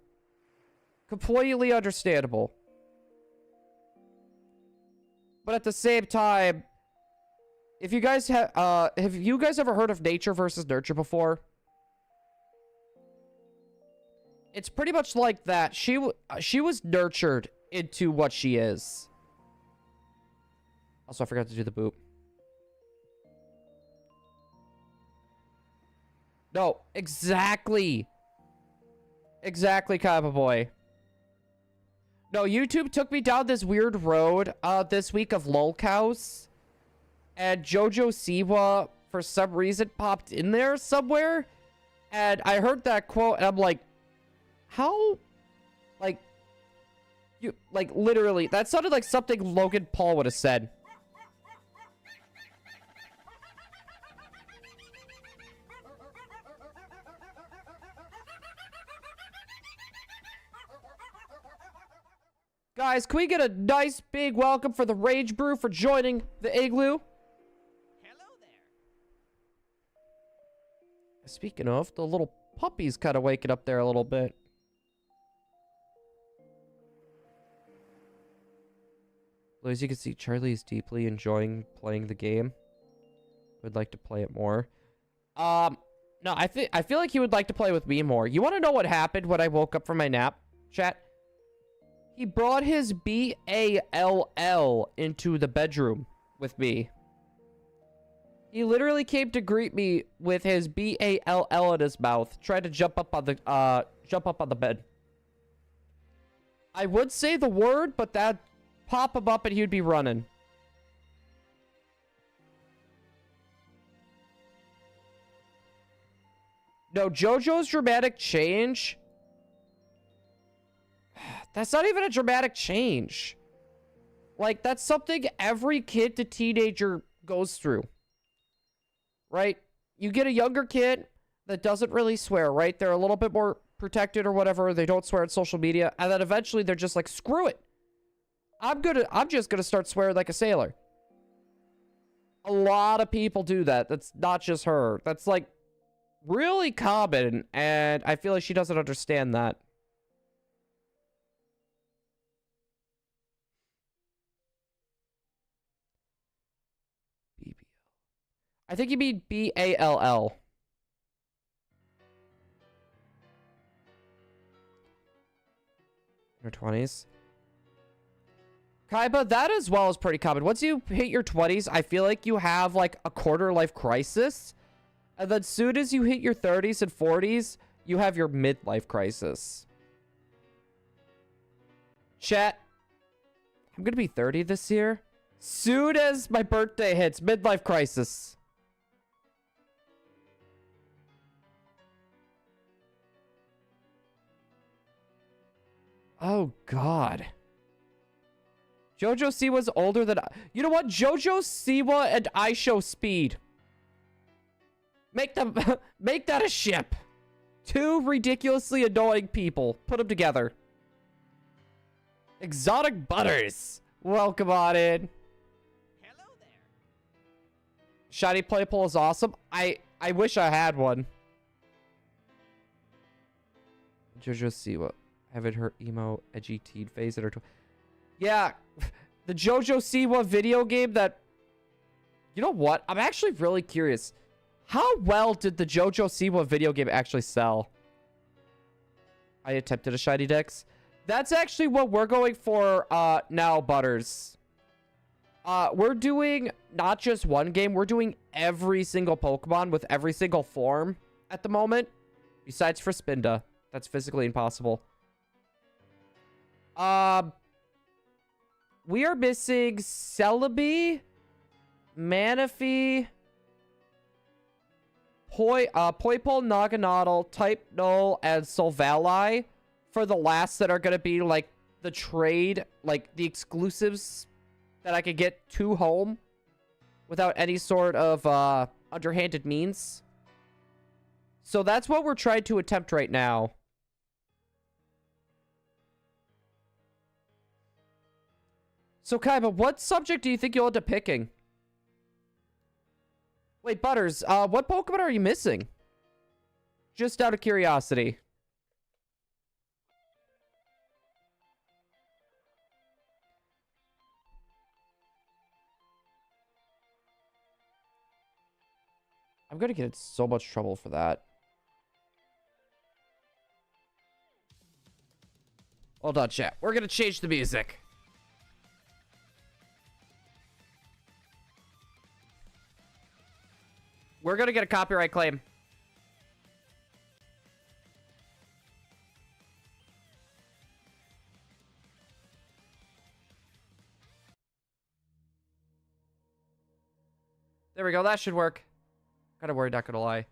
Completely understandable. But at the same time, if you guys have you guys ever heard of nature versus nurture before? It's pretty much like that. She was nurtured into what she is. Also, I forgot to do the boop. No, exactly. Exactly, Kaiba boy. No, YouTube took me down this weird road this week of lol cows. And JoJo Siwa, for some reason, popped in there somewhere. And I heard that quote, and I'm like, how? Like, you, like, literally, that sounded like something Logan Paul would have said. Guys, can we get a nice big welcome for the Rage Brew for joining the Igloo? Hello there. Speaking of, the little puppy's kind of waking up there a little bit. Well, as you can see, Charlie is deeply enjoying playing the game. Would like to play it more. No, I feel like he would like to play with me more. You want to know what happened when I woke up from my nap, chat? He brought his Ball into the bedroom with me. He literally came to greet me with his Ball in his mouth, tried to jump up on the bed. I would say the word, but that pop him up and he'd be running. No, JoJo's dramatic change. That's not even a dramatic change. Like, that's something every kid to teenager goes through. Right? You get a younger kid that doesn't really swear, right? They're a little bit more protected or whatever. They don't swear on social media. And then eventually they're just like, screw it. I'm just gonna start swearing like a sailor. A lot of people do that. That's not just her. That's like really common. And I feel like she doesn't understand that. I think you mean B-A-L-L. In her 20s. Kaiba, that as well is pretty common. Once you hit your 20s, I feel like you have like a quarter-life crisis. And then soon as you hit your 30s and 40s, you have your midlife crisis. Chat, I'm gonna be 30 this year. Soon as my birthday hits, midlife crisis. Oh, God. JoJo Siwa's older than... You know what? JoJo Siwa and I Show Speed. Make them... Make that a ship. Two ridiculously annoying people. Put them together. Exotic Butters. Welcome on in. Hello there. Shiny Playpool is awesome. I wish I had one. JoJo Siwa. Haven't her emo edgy teen phase in her... Yeah, the JoJo Siwa video game that... You know what? I'm actually really curious. How well did the JoJo Siwa video game actually sell? I attempted a shiny dex. That's actually what we're going for now, Butters. We're doing not just one game. We're doing every single Pokemon with every single form at the moment. Besides for Spinda. That's physically impossible. We are missing Celebi, Manaphy, Poipole, Naganadel, Type Null, and Solvali for the last that are going to be, like, the trade, like, the exclusives that I could get to home without any sort of, underhanded means. So that's what we're trying to attempt right now. So, Kaiba, what subject do you think you'll end up picking? Wait, Butters, what Pokemon are you missing? Just out of curiosity. I'm gonna get in so much trouble for that. Hold on, chat. We're gonna change the music. We're gonna get a copyright claim. There we go. That should work. Kinda worried, not gonna lie.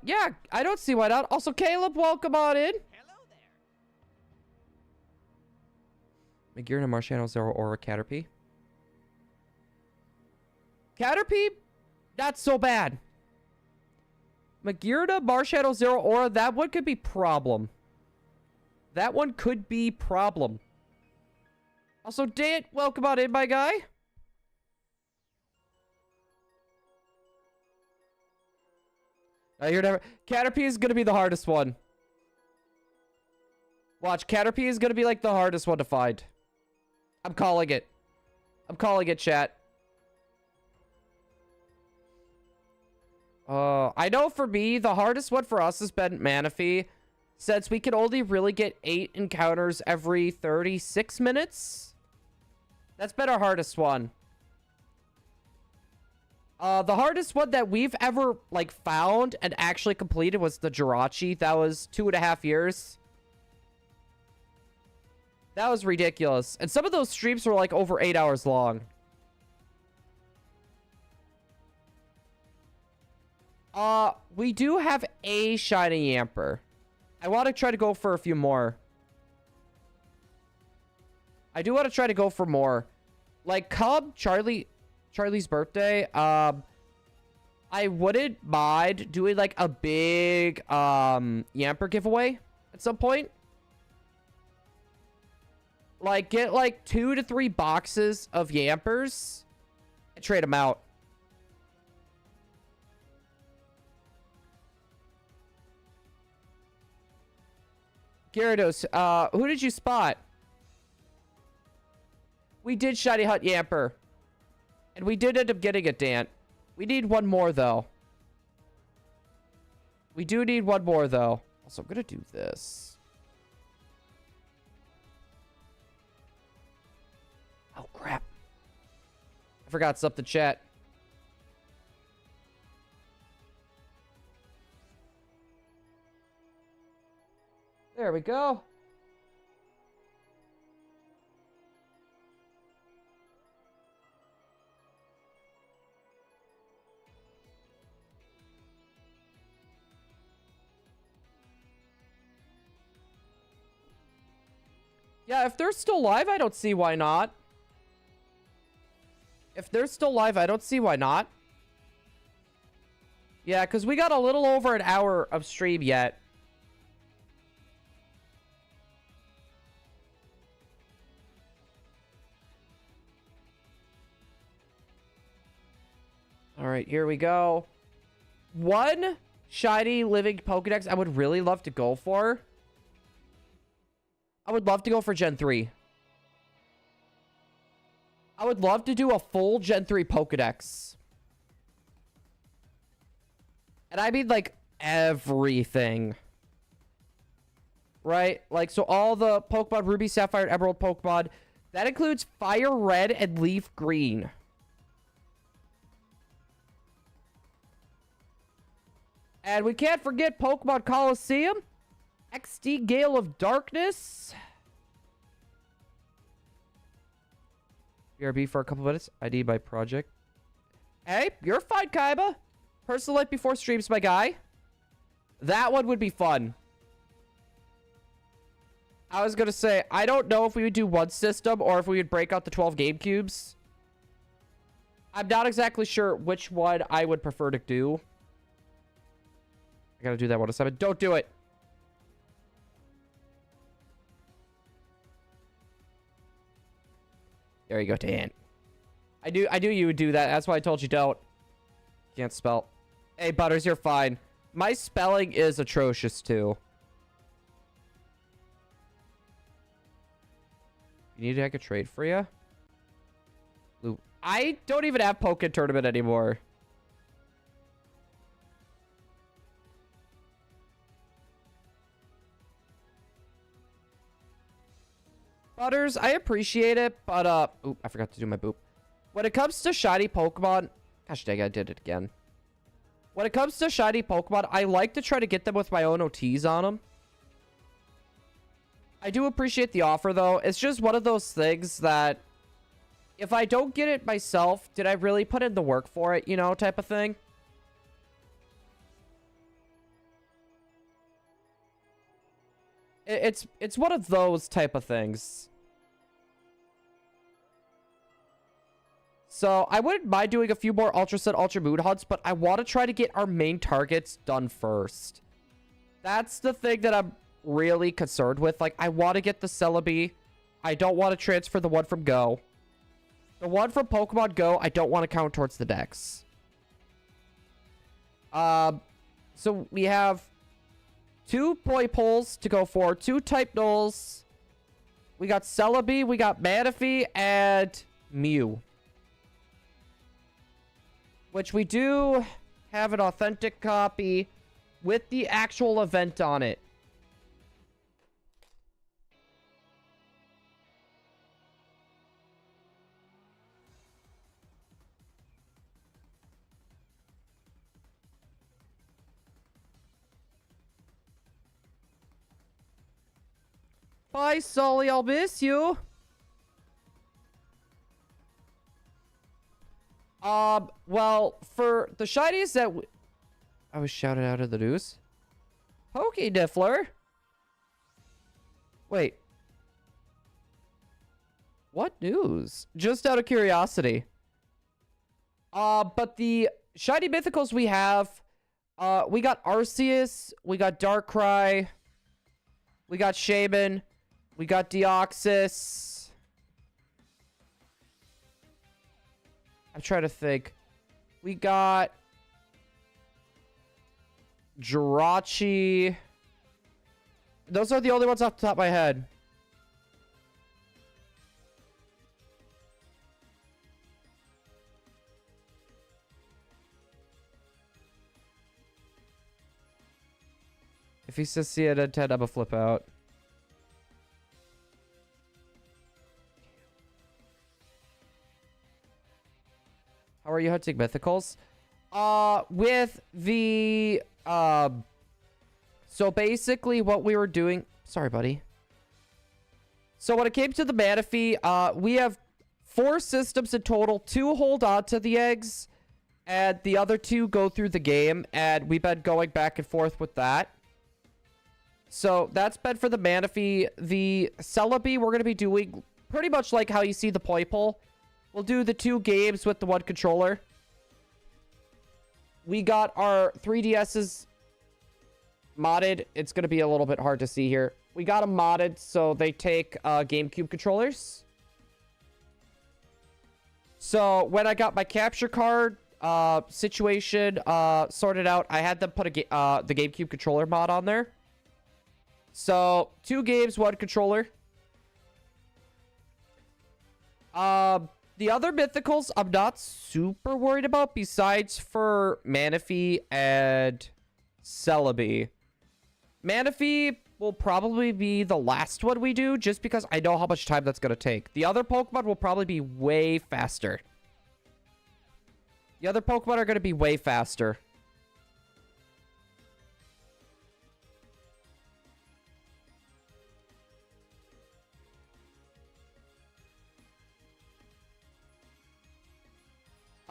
Yeah, I don't see why not. Also, Caleb, welcome on in. Hello there. Magirna, Marshano, Zero, Aura, Caterpie. Caterpie? Not so bad. Magirna, Marshadow, Zero, Aura, that one could be problem. That one could be problem. Also, Dan, welcome on in, my guy. You're never... Caterpie is going to be the hardest one. Watch, Caterpie is going to be, like, the hardest one to find. I'm calling it. I'm calling it, chat. I know for me, the hardest one for us has been Manaphy, since we can only really get 8 encounters every 36 minutes. That's been our hardest one. The hardest one that we've ever, like, found and actually completed was the Jirachi. That was 2.5 years. That was ridiculous. And some of those streams were, like, over 8 hours long. We do have a shiny Yamper. I want to try to go for a few more. I do want to try to go for more. Like, come Charlie's birthday, I wouldn't mind doing, like, a big, Yamper giveaway at some point. Like, get, like, 2 to 3 boxes of Yampers and trade them out. Gyarados, who did you spot? We did Shiny Hunt Yamper. And we did end up getting a Dant. We need one more, though. We do need one more, though. Also, I'm going to do this. Oh, crap. I forgot something, chat. There we go. Yeah, if they're still live, I don't see why not. If they're still live, I don't see why not. Yeah, because we got a little over an hour of stream yet. All right, here we go. One shiny living Pokedex I would really love to go for. I would love to go for Gen 3. I would love to do a full Gen 3 Pokedex. And I mean, like, everything. Right? Like, so all the Pokemon, Ruby, Sapphire, and Emerald Pokemon. That includes Fire Red and Leaf Green. And we can't forget Pokemon Coliseum. XD Gale of Darkness. BRB for a couple minutes. ID by project. Hey, you're fine, Kaiba. Personal life before streams, my guy. That one would be fun. I was going to say, I don't know if we would do one system or if we would break out the 12 GameCubes. I'm not exactly sure which one I would prefer to do. I got to do that 107. Don't do it. There you go, Dan. I knew you would do that. That's why I told you don't. Can't spell. Hey, Butters, you're fine. My spelling is atrocious, too. You need to make a trade for you? I don't even have Poké Tournament anymore. Butters, I appreciate it, but, oop, I forgot to do my boop. When it comes to shiny Pokemon... Gosh dang, I did it again. When it comes to shiny Pokemon, I like to try to get them with my own OTs on them. I do appreciate the offer, though. It's just one of those things that... If I don't get it myself, did I really put in the work for it, you know, type of thing? It's one of those type of things. So, I wouldn't mind doing a few more Ultra Sun, Ultra Moon hunts, but I want to try to get our main targets done first. That's the thing that I'm really concerned with. Like, I want to get the Celebi. I don't want to transfer the one from Go. The one from Pokemon Go, I don't want to count towards the Dex. So, we have 2 Poipoles to go for, 2 Type Nulls. We got Celebi, we got Manaphy, and Mew. Which we do have an authentic copy with the actual event on it. Bye, Sully. I'll miss you. Well, for the shinies that I was shouted out of the news. Pokey Niffler. Wait. What news? Just out of curiosity. But the shiny mythicals we have, we got Arceus, we got Darkrai, we got Shaman, we got Deoxys. I'm trying to think. We got Jirachi. Those are the only ones off the top of my head. If he says see it at 10, I'm a flip out. How are you hunting mythicals? With the, so basically what we were doing, sorry, buddy. So when it came to the Manaphy, we have 4 systems in total. 2 hold on to the eggs, and the other 2 go through the game, and we've been going back and forth with that. So that's been for the Manaphy. The Celebi, we're going to be doing pretty much like how you see the Poipole. We'll do the 2 games with the 1 controller. We got our 3DSs modded. It's going to be a little bit hard to see here. We got them modded so they take GameCube controllers. So when I got my capture card situation sorted out, I had them put the GameCube controller mod on there. So 2 games, 1 controller. The other mythicals I'm not super worried about besides for Manaphy and Celebi. Manaphy will probably be the last one we do just because I know how much time that's going to take. The other Pokemon will probably be way faster. The other Pokemon are going to be way faster.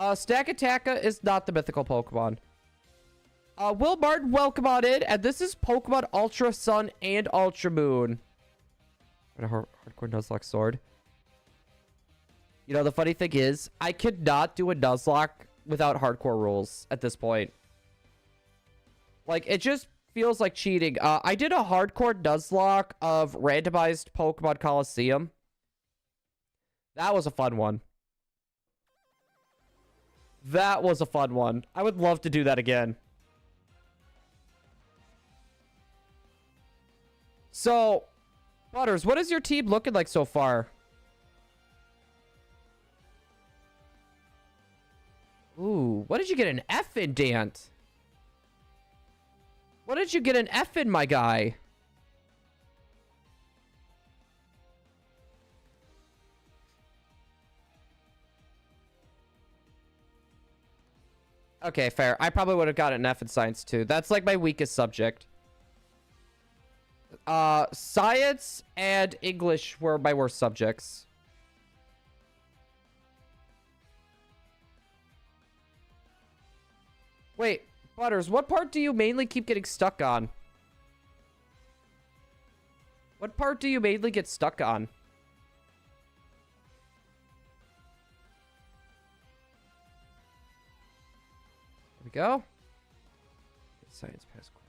Stakataka is not the mythical Pokemon. Will Martin, welcome on in. And this is Pokemon Ultra Sun and Ultra Moon. What a hardcore Nuzlocke sword. You know, the funny thing is, I could not do a Nuzlocke without hardcore rules at this point. Like, it just feels like cheating. I did a hardcore Nuzlocke of randomized Pokemon Coliseum. That was a fun one. That was a fun one. I would love to do that again. So, Butters, what is your team looking like so far? Ooh, what did you get an F in, Dant? What did you get an F in, my guy? Okay, fair. I probably would have gotten an F in science too. That's like my weakest subject. Science and English were my worst subjects. Wait, Butters, what part do you mainly keep getting stuck on? What part do you mainly get stuck on? There we go. Science pass course.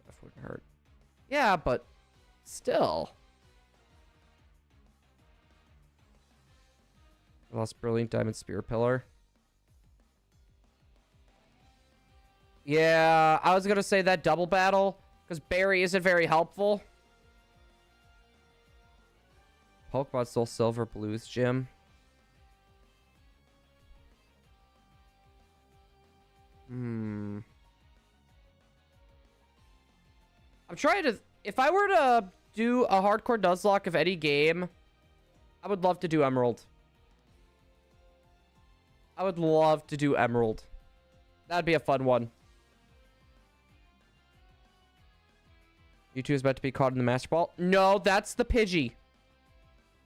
That wouldn't hurt. Yeah, but still. I lost Brilliant Diamond Spear Pillar. Yeah, I was going to say that double battle, because Barry isn't very helpful. Pokemon Soul Silver Blues Gym. I'm trying to... If I were to do a hardcore Nuzlocke of any game, I would love to do Emerald. I would love to do Emerald. That'd be a fun one. U2 is meant to be caught in the Master Ball. No, that's the Pidgey.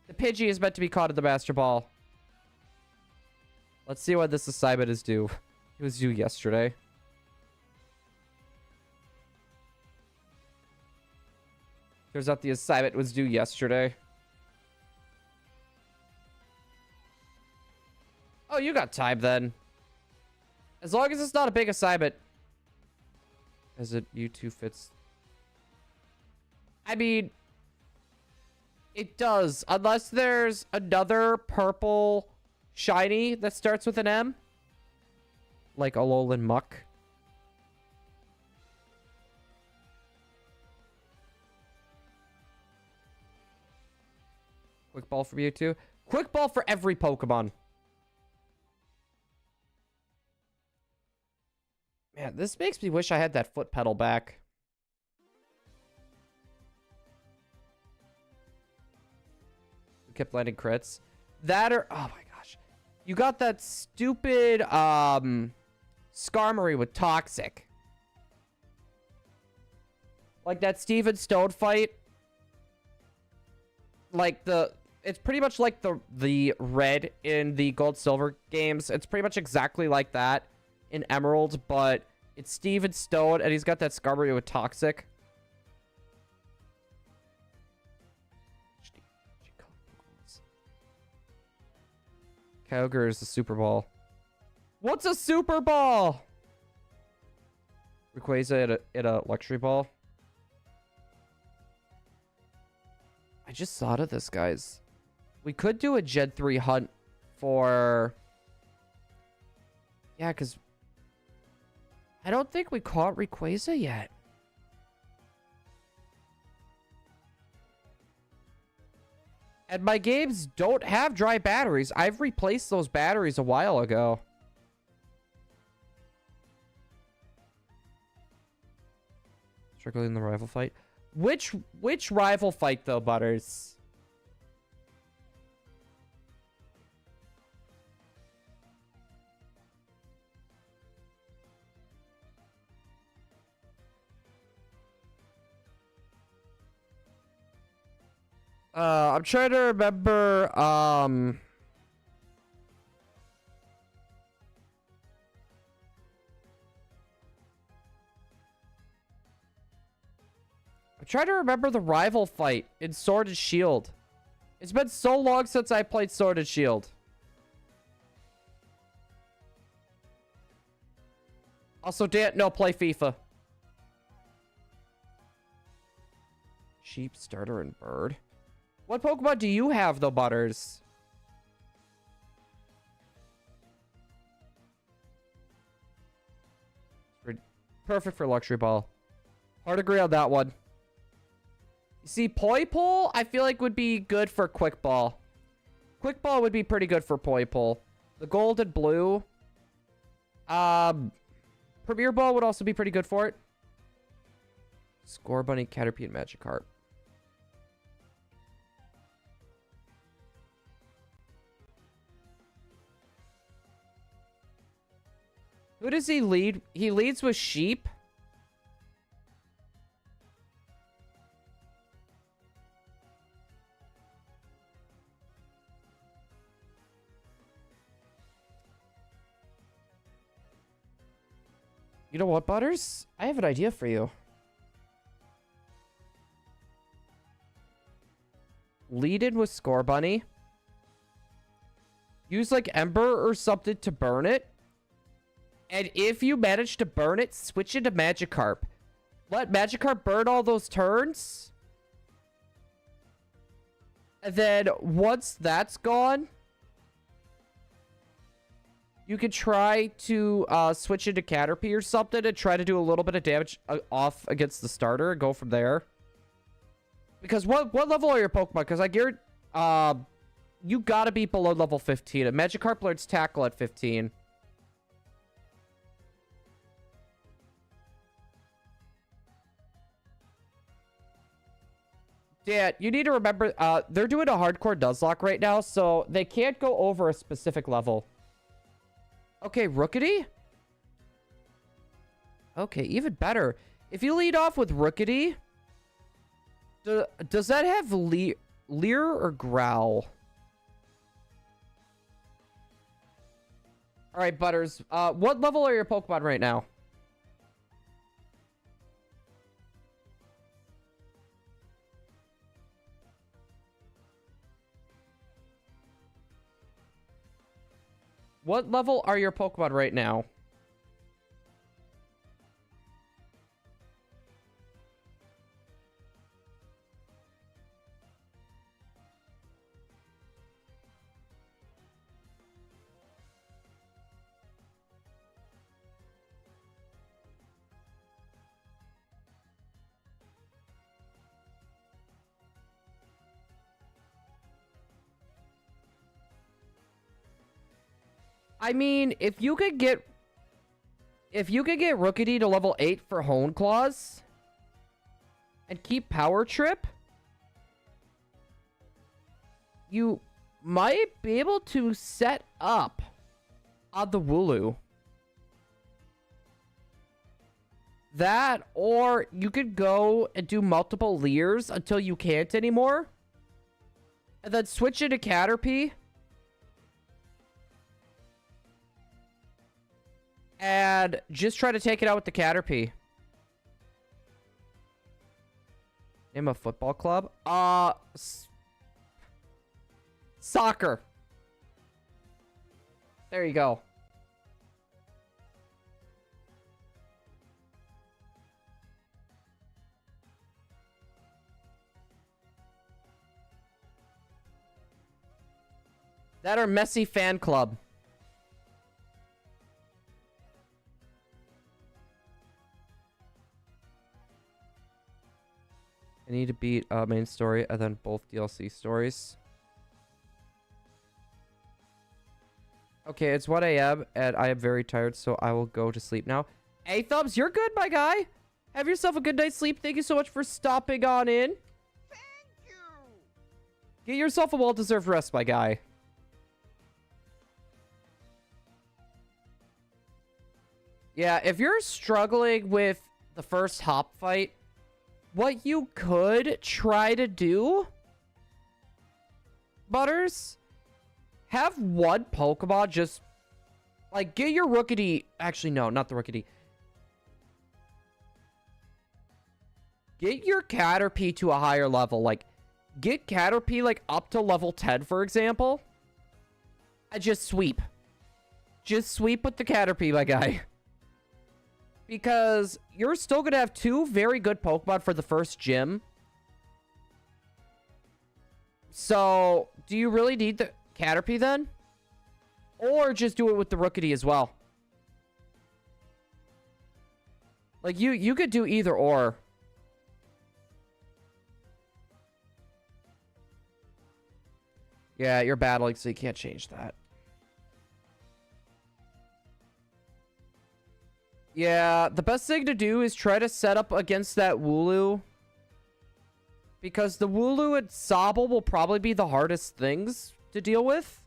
The Pidgey is meant to be caught in the Master Ball. Let's see when this assignment is due. It was due yesterday. Turns out the assignment was due yesterday. Oh, you got time then. As long as it's not a big assignment. As it U2 fits. I mean, it does. Unless there's another purple shiny that starts with an M. Like Alolan Muck. Quick Ball from U2. Quick Ball for every Pokemon. Man, this makes me wish I had that foot pedal back. We kept landing crits. That or... Oh my gosh. You got that stupid Skarmory with Toxic. Like that Steven Stone fight. Like the... It's pretty much like the red in the Gold Silver games. It's pretty much exactly like that in Emerald, but it's Steven Stone, and he's got that Skarmory with Toxic. Kyogre is the Super Ball. What's a Super Ball? Rayquaza at a Luxury Ball. I just thought of this, guys. We could do a Gen 3 hunt for... Yeah, because... I don't think we caught Rayquaza yet. And my games don't have dry batteries. I've replaced those batteries a while ago. Struggling in the rival fight. Which rival fight though, Butters? I'm trying to remember, I'm trying to remember the rival fight in Sword and Shield. It's been so long since I played Sword and Shield. Also, Dan, no, play FIFA. Sheep, Starter, and Bird. What Pokemon do you have, though, Butters? Perfect for Luxury Ball. Hard agree on that one. You see, Poipole, I feel like would be good for Quick Ball. Quick Ball would be pretty good for Poipole. The Gold and Blue. Premier Ball would also be pretty good for it. Scorbunny, Caterpie, and Magikarp. Who does he lead? He leads with Sheep. You know what, Butters? I have an idea for you. Lead in with Scorbunny. Use like Ember or something to burn it. And if you manage to burn it, switch into Magikarp. Let Magikarp burn all those turns. And then once that's gone, you can try to switch into Caterpie or something and try to do a little bit of damage off against the starter and go from there. Because what level are your Pokemon? Because I guarantee you gotta be below level 15. And Magikarp learns Tackle at 15. Yeah, you need to remember, they're doing a hardcore Nuzlocke right now, so they can't go over a specific level. Okay, Rookity? Okay, even better. If you lead off with Rookity, Does that have leer or growl? All right, Butters. What level are your Pokemon right now? What level are your Pokemon right now? I mean, if you could get Rookity to level 8 for Hone Claws and keep Power Trip, you might be able to set up on the Wooloo. That, or you could go and do multiple Leers until you can't anymore, and then switch into Caterpie. And just try to take it out with the Caterpie. Name a football club? Soccer. There you go. That or Messi Fan Club. I need to beat main story and then both DLC stories. Okay, it's 1 a.m. and I am very tired, so I will go to sleep now. Hey, Thumbs, you're good, my guy. Have yourself a good night's sleep. Thank you so much for stopping on in. Thank you. Get yourself a well-deserved rest, my guy. Yeah, if you're struggling with the first hop fight, what you could try to do, Butters, have one Pokemon just, like, get your Rookity. Actually, no, not the Rookity. Get your Caterpie to a higher level. Like, get Caterpie, like, up to level 10, for example. And just sweep. Just sweep with the Caterpie, my guy. Because you're still going to have two very good Pokemon for the first gym. So, do you really need the Caterpie then? Or just do it with the Rookity as well? Like, you could do either or. Yeah, you're battling, so you can't change that. Yeah, the best thing to do is try to set up against that Wooloo. Because the Wooloo and Sobble will probably be the hardest things to deal with.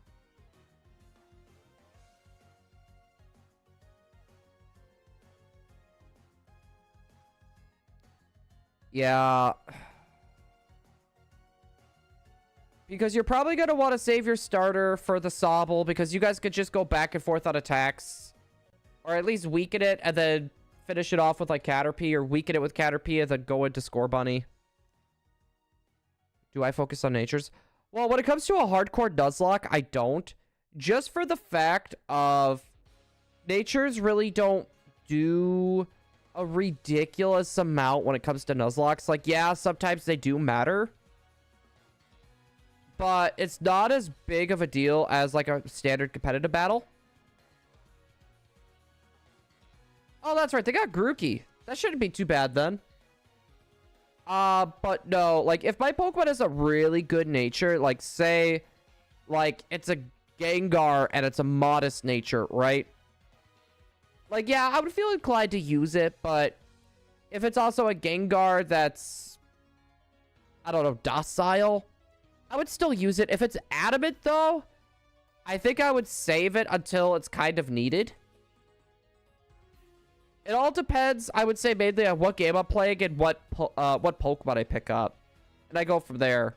Yeah. Because you're probably going to want to save your starter for the Sobble, because you guys could just go back and forth on attacks. Or at least weaken it and then finish it off with like Caterpie, or weaken it with Caterpie and then go into Score Bunny. Do I focus on natures? Well, when it comes to a hardcore Nuzlocke, I don't. Just for the fact of natures really don't do a ridiculous amount when it comes to Nuzlocks. Like, yeah, sometimes they do matter. But it's not as big of a deal as like a standard competitive battle. Oh, that's right. They got Grookey. That shouldn't be too bad then. But no, like if my Pokemon has a really good nature, like say, like it's a Gengar and it's a modest nature, right? Like, yeah, I would feel inclined to use it, but if it's also a Gengar that's, I don't know, docile, I would still use it. If it's adamant though, I think I would save it until it's kind of needed. It all depends, I would say, mainly on what game I'm playing and what Pokemon I pick up. And I go from there.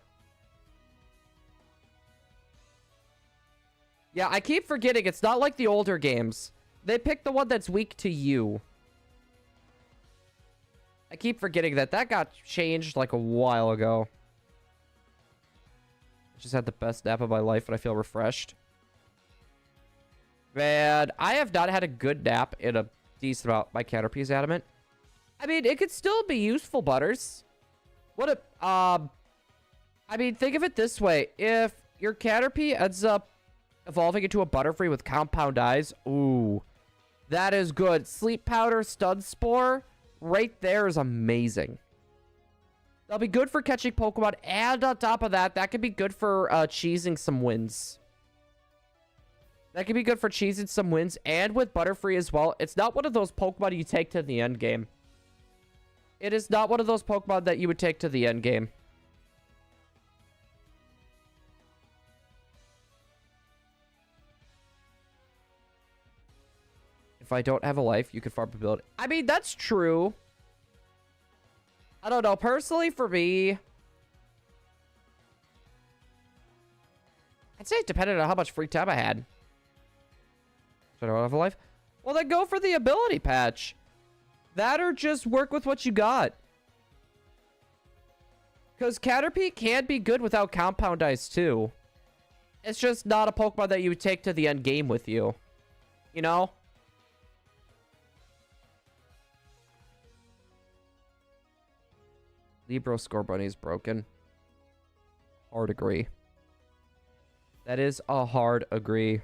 Yeah, I keep forgetting it's not like the older games. They pick the one that's weak to you. I keep forgetting that. That got changed like a while ago. I just had the best nap of my life and I feel refreshed. Man, I have not had a good nap in a decent amount. My Caterpie is adamant. I mean, it could still be useful, Butters. What if, I mean, think of it this way. If your Caterpie ends up evolving into a Butterfree with compound eyes, ooh, that is good. Sleep Powder, Stun Spore, right there is amazing. That'll be good for catching Pokemon, and on top of that, that could be good for cheesing some wins. That could be good for cheesing some wins, and with Butterfree as well. It's not one of those Pokemon you take to the end game. It is not one of those Pokemon that you would take to the end game. If I don't have a life, you could farm ability. I mean, that's true. I don't know. Personally, for me, I'd say it depended on how much free time I had. So I don't have a life. Well, then go for the ability patch. That or just work with what you got. Because Caterpie can be good without compound eyes too. It's just not a Pokemon that you would take to the end game with you. You know? Libro Score Bunny is broken. Hard agree. That is a hard agree.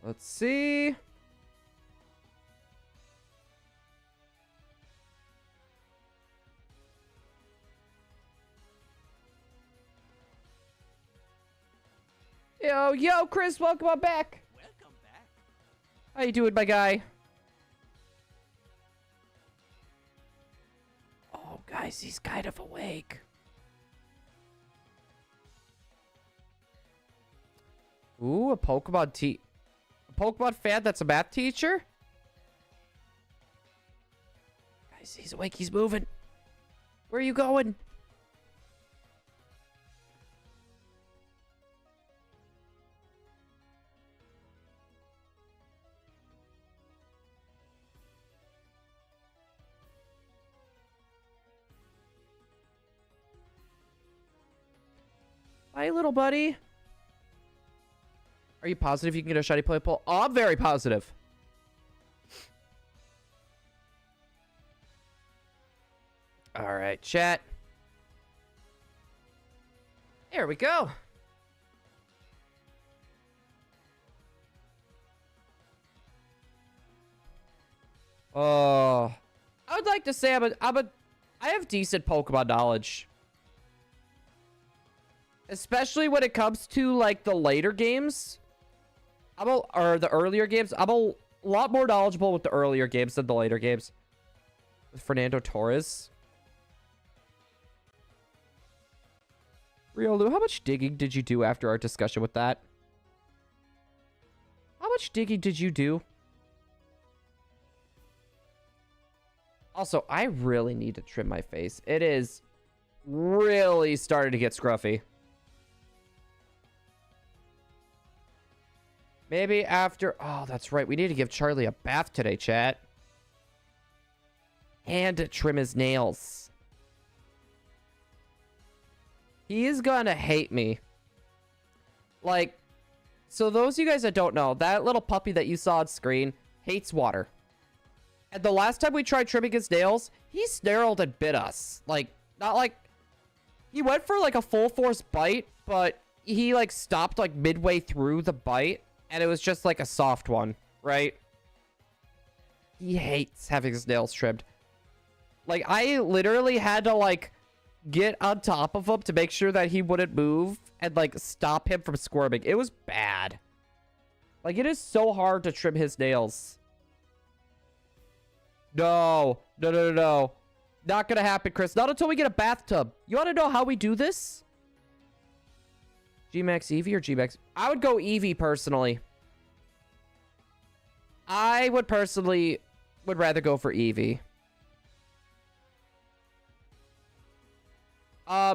Let's see. Yo, Chris, welcome on back. Welcome back. How you doing, my guy? Oh, guys, he's kind of awake. Ooh, a Pokemon fan that's a math teacher? Guys, he's awake. He's moving. Where are you going? Hi, little buddy. Are you positive you can get a shiny Playpole? Oh, I'm very positive. All right, chat. There we go. Oh, I would like to say I have decent Pokemon knowledge. Especially when it comes to, like, the later games. Or the earlier games. I'm a lot more knowledgeable with the earlier games than the later games. With Fernando Torres. Riolu, how much digging did you do after our discussion with that? How much digging did you do? Also, I really need to trim my face. It is really starting to get scruffy. Maybe after... Oh, that's right. We need to give Charlie a bath today, chat. And to trim his nails. He is gonna hate me. Like, so those of you guys that don't know, that little puppy that you saw on screen hates water. And the last time we tried trimming his nails, he snarled and bit us. Like, not like... He went for, like, a full force bite, but he, like, stopped, like, midway through the bite. And it was just like a soft one, right? He hates having his nails trimmed. Like, I literally had to, like, get on top of him to make sure that he wouldn't move and, like, stop him from squirming. It was bad. Like, it is so hard to trim his nails. No. No. Not gonna happen, Chris. Not until we get a bathtub. You want to know how we do this? G-Max Eevee or G-Max? I would go Eevee personally. I would personally would rather go for Eevee.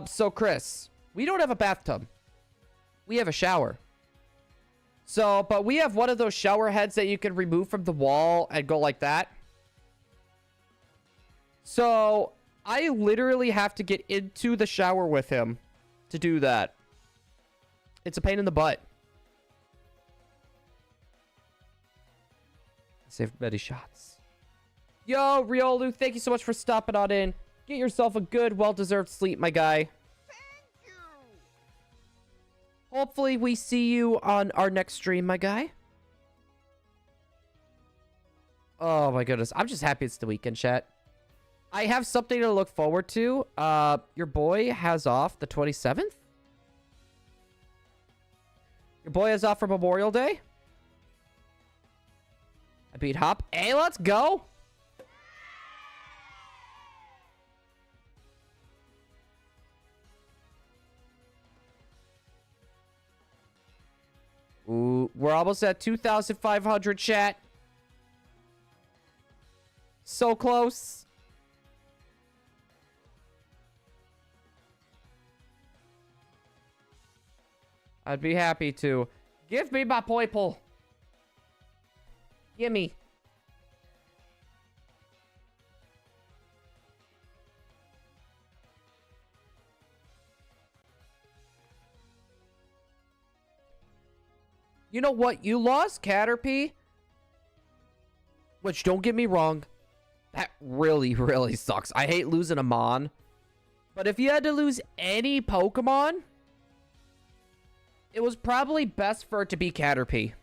So Chris, we don't have a bathtub. We have a shower. So, but we have one of those shower heads that you can remove from the wall and go like that. So, I literally have to get into the shower with him to do that. It's a pain in the butt. Save many shots. Yo, Riolu, thank you so much for stopping on in. Get yourself a good, well-deserved sleep, my guy. Thank you. Hopefully we see you on our next stream, my guy. Oh my goodness. I'm just happy it's the weekend, chat. I have something to look forward to. Your boy has off the 27th? Your boy has off for Memorial Day? I beat Hop. Hey, let's go! Ooh, we're almost at 2,500, chat. So close. I'd be happy to. Give me my purple. Gimme. You know what? You lost Caterpie. Which, don't get me wrong, that really, really sucks. I hate losing a Mon. But if you had to lose any Pokemon, it was probably best for it to be Caterpie.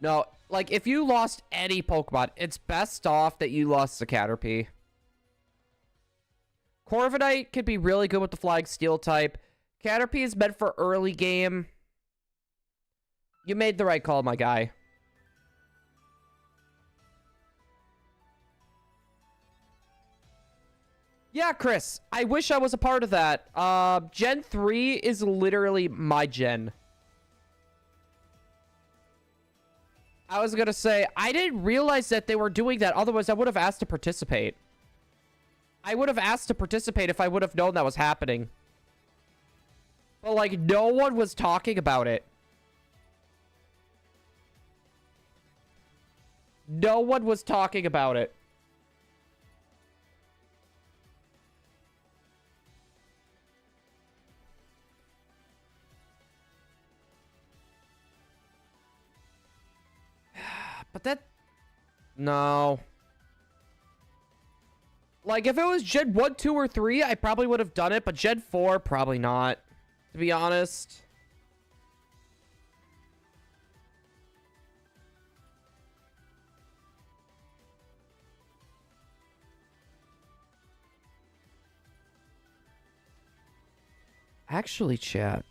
No, like, if you lost any Pokemon, it's best off that you lost the Caterpie. Corviknight could be really good with the Flying Steel type. Caterpie is meant for early game. You made the right call, my guy. Yeah, Chris, I wish I was a part of that. Gen 3 is literally my gen. I was gonna say, I didn't realize that they were doing that. Otherwise, I would have asked to participate. I would have asked to participate if I would have known that was happening. But, like, no one was talking about it. No one was talking about it. But that... No. Like, if it was Gen 1, 2, or 3, I probably would have done it. But Gen 4, probably not. To be honest. Actually, chat.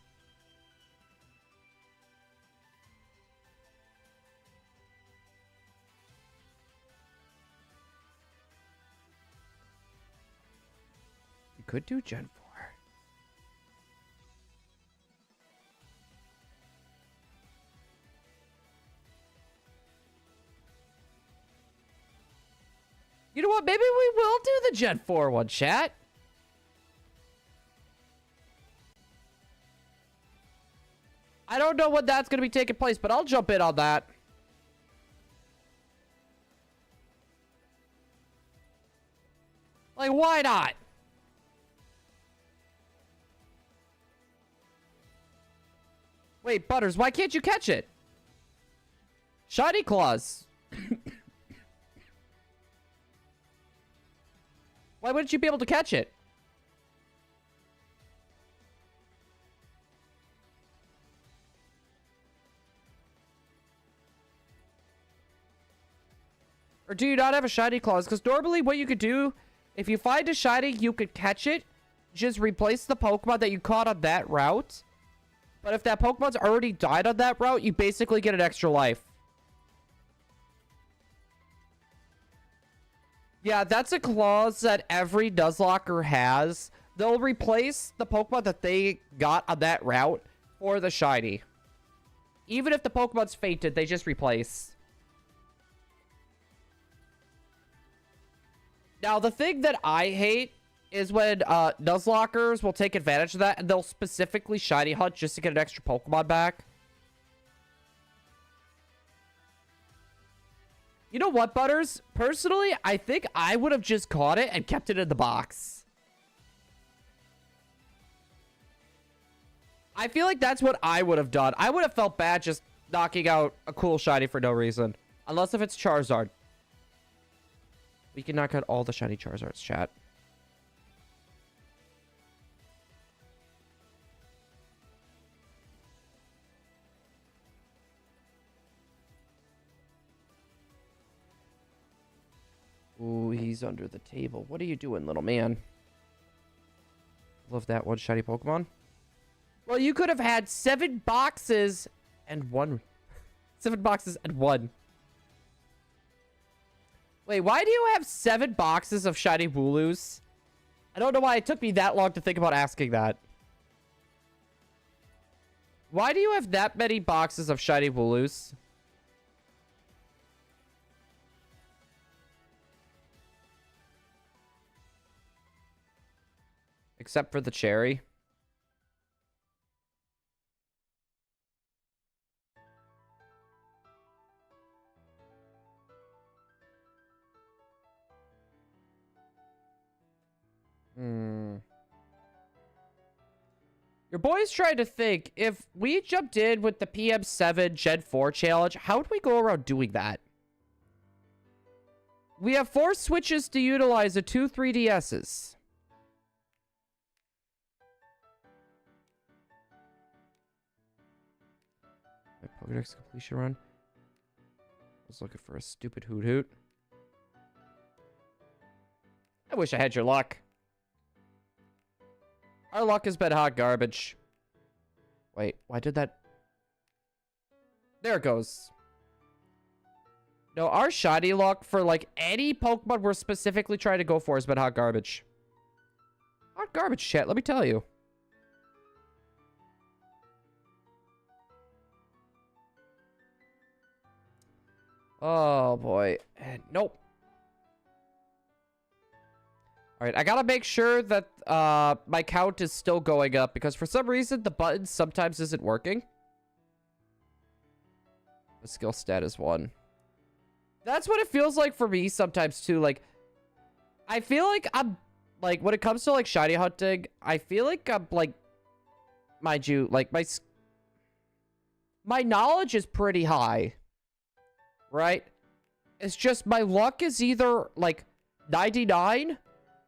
You could do Gen 4. You know what? Maybe we will do the Gen 4 one, chat. I don't know when that's going to be taking place, but I'll jump in on that. Like, why not? Wait, Butters, why can't you catch it? Shiny Claws. Why wouldn't you be able to catch it? Or do you not have a shiny claws? Because normally what you could do, if you find a shiny, you could catch it. Just replace the Pokemon that you caught on that route. But if that Pokemon's already died on that route, you basically get an extra life. Yeah, that's a clause that every Nuzlocker has. They'll replace the Pokemon that they got on that route for the shiny. Even if the Pokemon's fainted, they just replace. Now, the thing that I hate is when Nuzlockers will take advantage of that, and they'll specifically shiny hunt just to get an extra Pokemon back. You know what, Butters? Personally, I think I would have just caught it and kept it in the box. I feel like that's what I would have done. I would have felt bad just knocking out a cool shiny for no reason. Unless if it's Charizard. We can knock out all the shiny Charizards, chat. Ooh, he's under the table. What are you doing, little man? Love that one shiny Pokemon. Well, you could have had 7 boxes and 1. 7 boxes and 1. Wait, why do you have 7 boxes of shiny Wooloos? I don't know why it took me that long to think about asking that. Why do you have that many boxes of shiny Wooloos? Except for the cherry. Your boy's trying to think, if we jumped in with the PM7 Gen 4 challenge, how would we go around doing that? We have 4 switches to utilize and 2 3DSs. My Pokedex completion run. I was looking for a stupid Hoot Hoot. I wish I had your luck. Our luck has been hot garbage. Wait, why did that... There it goes. No, our shiny luck for, like, any Pokemon we're specifically trying to go for has been hot garbage. Hot garbage, chat, let me tell you. Oh, boy. Nope. All right, I gotta make sure that my count is still going up because for some reason the button sometimes isn't working. The skill stat is 1. That's what it feels like for me sometimes too. Like, I feel like I'm like when it comes to like shiny hunting, I feel like I'm like, mind you, like my knowledge is pretty high, right? It's just my luck is either like 99.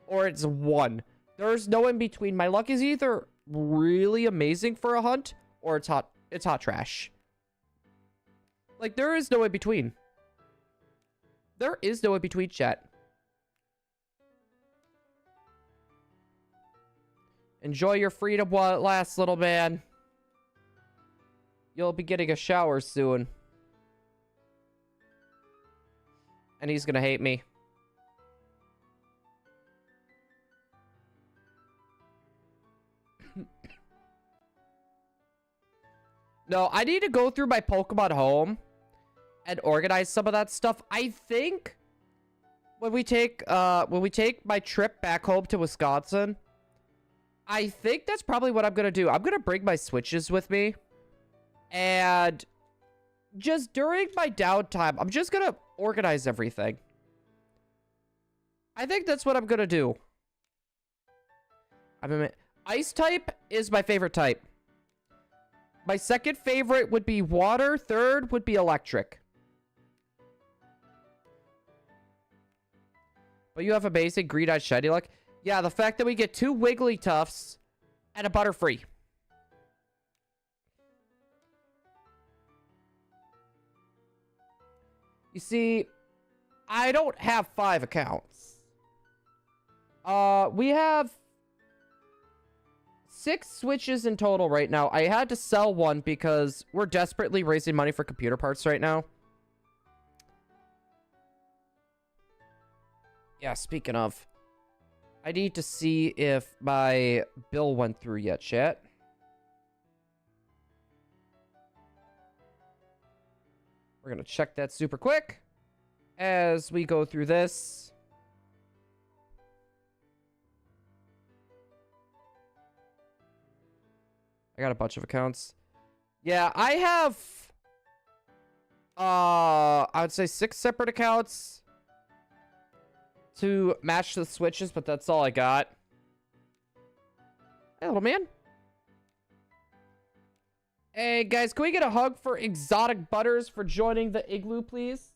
Or it's 1. There's no in between. My luck is either really amazing for a hunt, or it's hot trash. Like, there is no in between. There is no in between, chat. Enjoy your freedom while it lasts, little man. You'll be getting a shower soon. And he's gonna hate me. No, I need to go through my Pokemon home and organize some of that stuff. I think when we take my trip back home to Wisconsin, I think that's probably what I'm gonna do. I'm gonna bring my Switches with me, and just during my downtime, I'm just gonna organize everything. I think that's what I'm gonna do. I mean, Ice type is my favorite type. My second favorite would be water. Third would be electric. But you have amazing green-eyed shiny luck. Yeah, the fact that we get 2 Wigglytuffs and a Butterfree. You see, I don't have 5 accounts. We have 6 Switches in total right now. I had to sell one because we're desperately raising money for computer parts right now. Yeah, speaking of, I need to see if my bill went through yet, chat. We're going to check that super quick as we go through this. I got a bunch of accounts. Yeah, I have, I would say 6 separate accounts to match the switches, but that's all I got. Hey, little man. Hey, guys, can we get a hug for Exotic Butters for joining the igloo, please?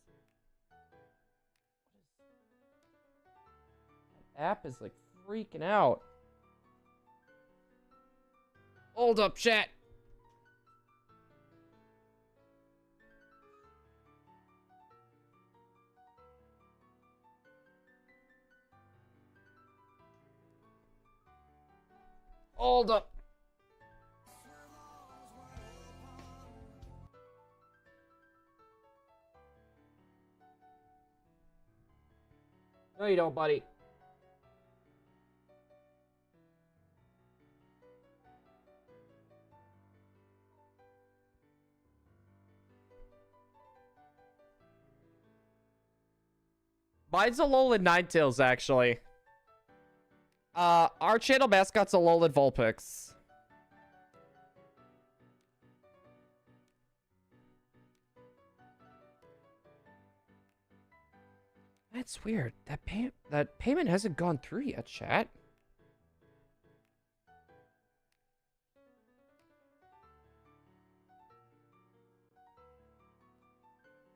That app is, like, freaking out. Hold up, chat. Hold up. No, you don't, buddy. Mine's Alolan Ninetales, actually. Our channel mascot's Alolan Vulpix. That's weird. That payment hasn't gone through yet, chat.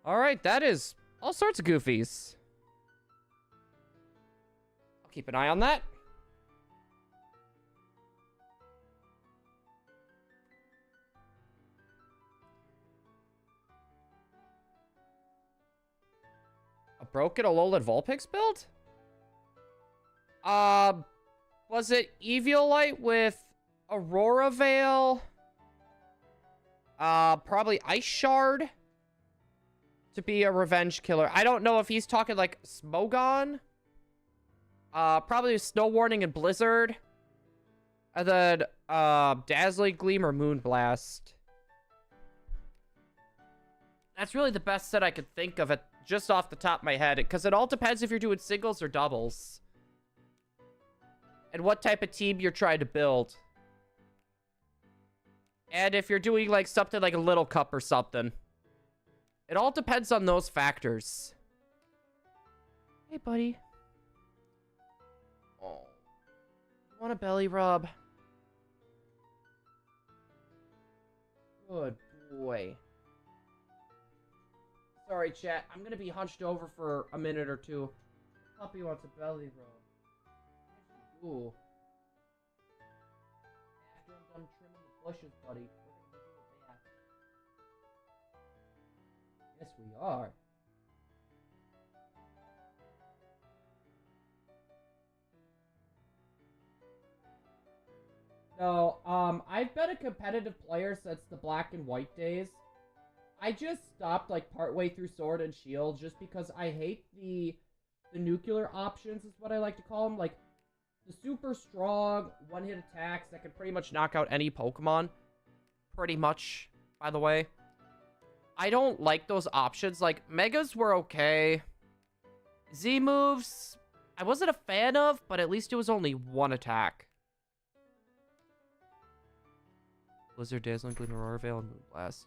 All right, that is all sorts of goofies. I'll keep an eye on that. A broken Alolan Vulpix build? Was it Eviolite with Aurora Veil? Probably Ice Shard to be a revenge killer. I don't know if he's talking like Smogon. Probably Snow Warning and Blizzard. And then, Dazzling Gleam or Moonblast. That's really the best set I could think of it just off the top of my head. Because it all depends if you're doing singles or doubles. And what type of team you're trying to build. And if you're doing like something like a Little Cup or something. It all depends on those factors. Hey, buddy. Oh. You want a belly rub? Good boy. Sorry, chat. I'm gonna be hunched over for a minute or two. Puppy wants a belly rub. Ooh. After I'm done trimming the bushes, buddy, we're gonna go do a bath. Yes, we are. No, I've been a competitive player since the Black and White days. I just stopped, like, partway through Sword and Shield just because I hate the nuclear options, is what I like to call them. Like, the super strong one-hit attacks that can pretty much knock out any Pokemon. Pretty much, by the way. I don't like those options. Like, Megas were okay. Z moves, I wasn't a fan of, but at least it was only one attack. Blizzard, Dazzling Gleam, Aurora Veil, and Moonblast.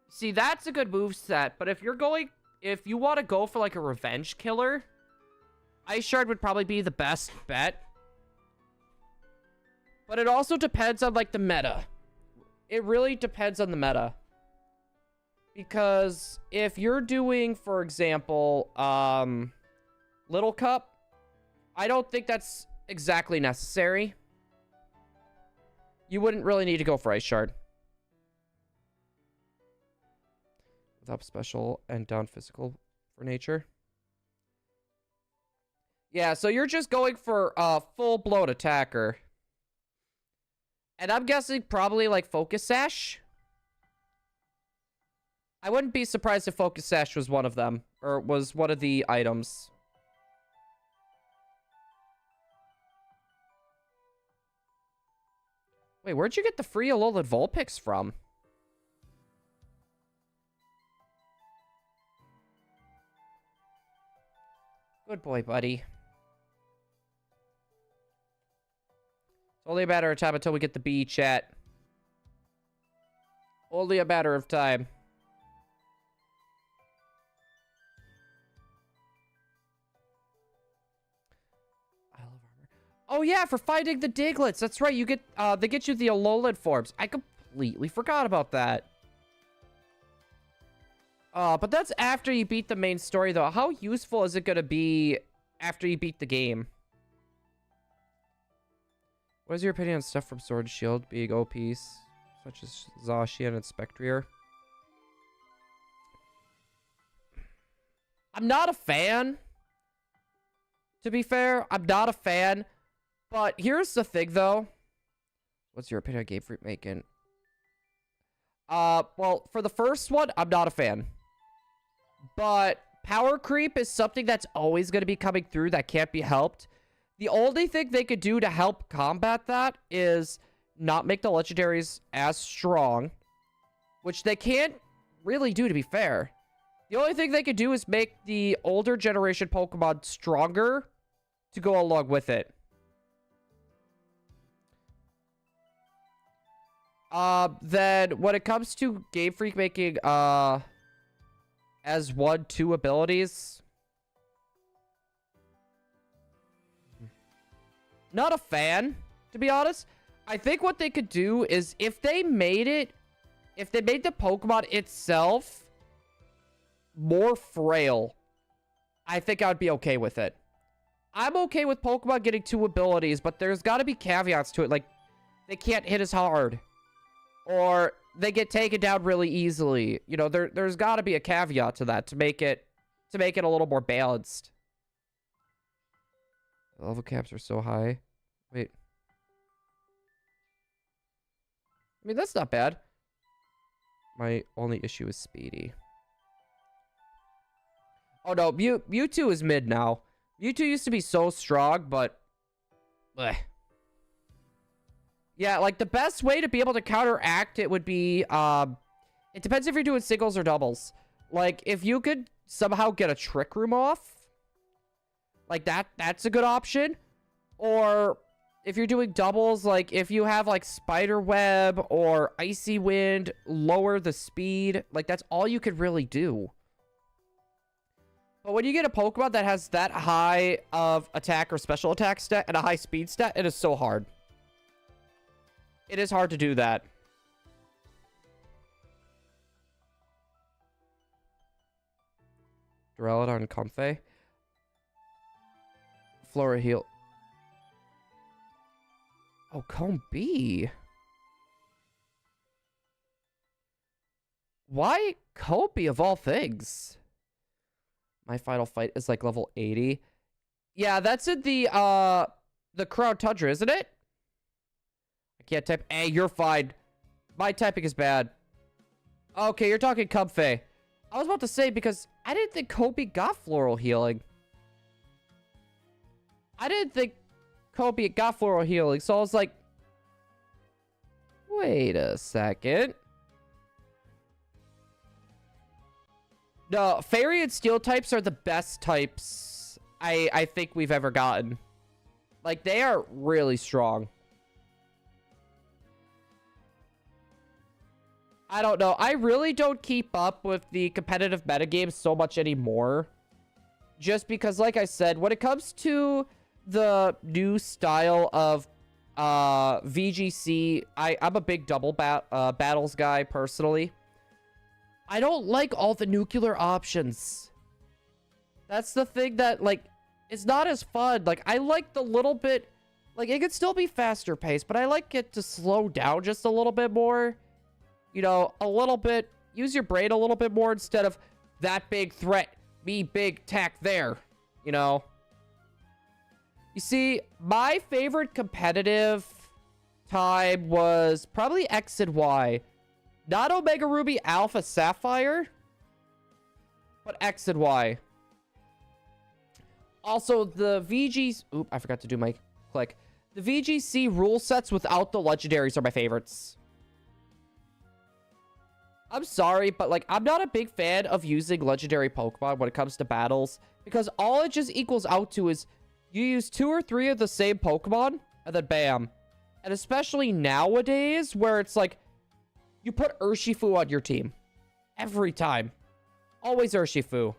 See, that's a good move set, but if you want to go for like a revenge killer, Ice Shard would probably be the best bet. But it also depends on like the meta. It really depends on the meta. Because if you're doing, for example, Little Cup, I don't think that's exactly necessary. You wouldn't really need to go for Ice Shard. With up special and down physical for nature. Yeah, so you're just going for a full-blown attacker. And I'm guessing probably like Focus Sash. I wouldn't be surprised if Focus Sash was one of them. Or was one of the items. Wait, where'd you get the free Alolan Vulpix from? Good boy, buddy. It's only a matter of time until we get the Beeeeee chat. Only a matter of time. I love armor. Oh yeah, for finding the Diglets. That's right. You get they get you the alot forms. I completely forgot about that. But that's after you beat the main story, though. How useful is it going to be after you beat the game? What is your opinion on stuff from Sword and Shield being OPs, such as Zacian and Spectrier? I'm not a fan. To be fair, I'm not a fan. But here's the thing, though. What's your opinion on Game Freak making? Well, for the first one, I'm not a fan. But power creep is something that's always going to be coming through that can't be helped. The only thing they could do to help combat that is not make the legendaries as strong, which they can't really do, to be fair. The only thing they could do is make the older generation Pokemon stronger to go along with it. Then when it comes to Game Freak making, as 1-2 abilities, not a fan, to be honest. I think what they could do is if they made the Pokemon itself more frail, I think I'd be okay with it. I'm okay with Pokemon getting 2 abilities, but there's got to be caveats to it. Like, they can't hit as hard, or they get taken down really easily. You know, there's got to be a caveat to that to make it a little more balanced. The level caps are so high. Wait. I mean, that's not bad. My only issue is Speedy. Oh no, Mewtwo is mid now. Mewtwo used to be so strong, but bleh. Yeah, like the best way to be able to counteract it would be, it depends if you're doing singles or doubles. Like, if you could somehow get a Trick Room off, like that's a good option. Or if you're doing doubles, like if you have like Spider Web or Icy Wind, lower the speed, like that's all you could really do. But when you get a Pokemon that has that high of attack or special attack stat and a high speed stat, it is so hard. It is hard to do that. Duraludon and Comfey. Flora Heal. Oh, Comb B. Why Kobe of all things? My final fight is like level 80. Yeah, that's in the Crown Tundra, isn't it? I can't type. Hey, you're fine. My typing is bad. Okay, you're talking Comfey. I was about to say, because I didn't think Kobe got Floral Healing. I didn't think Kobe got Floral Healing, so I was like, wait a second. No, Fairy and Steel types are the best types I think we've ever gotten. Like, they are really strong. I don't know. I really don't keep up with the competitive metagame so much anymore. Just because, like I said, when it comes to the new style of VGC, I'm a big double battles guy, personally. I don't like all the nuclear options. That's the thing that, like, it's not as fun. Like, I like the little bit... Like, it could still be faster paced, but I like it to slow down just a little bit more. You know, a little bit. Use your brain a little bit more instead of that big threat. Me big tack there. You know? You see, my favorite competitive time was probably X and Y. Not Omega Ruby Alpha Sapphire, but X and Y. Also, the VGC... Oop, I forgot to do my click. The VGC rule sets without the legendaries are my favorites. I'm sorry, but like, I'm not a big fan of using legendary Pokemon when it comes to battles, because all it just equals out to is you use 2 or 3 of the same Pokemon, and then bam. And especially nowadays, where it's like, you put Urshifu on your team. Every time. Always Urshifu.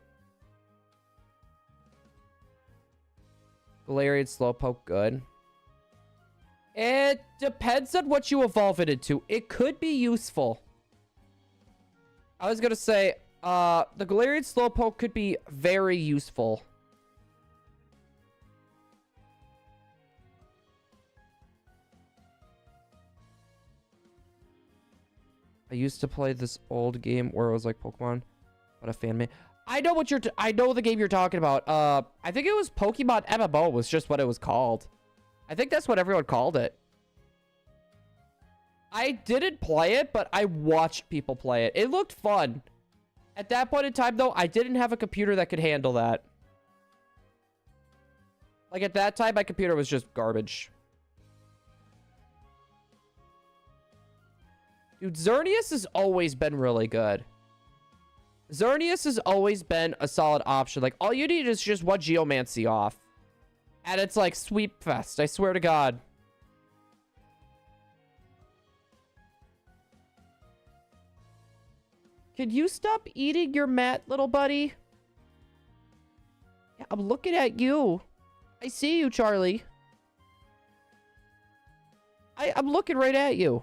Galarian Slowpoke, good. It depends on what you evolve it into. It could be useful. I was gonna say, the Galarian Slowpoke could be very useful. I used to play this old game where it was like Pokemon, but a fan made. I know what I know the game you're talking about. I think it was Pokemon MMO was just what it was called. I think that's what everyone called it. I didn't play it, but I watched people play it. It looked fun. At that point in time, though, I didn't have a computer that could handle that. Like, at that time, my computer was just garbage. Dude, Xerneas has always been really good. Xerneas has always been a solid option. Like, all you need is just one Geomancy off. And it's like sweep fest, I swear to God. Can you stop eating your mat, little buddy? Yeah, I'm looking at you. I see you, Charlie. I'm looking right at you.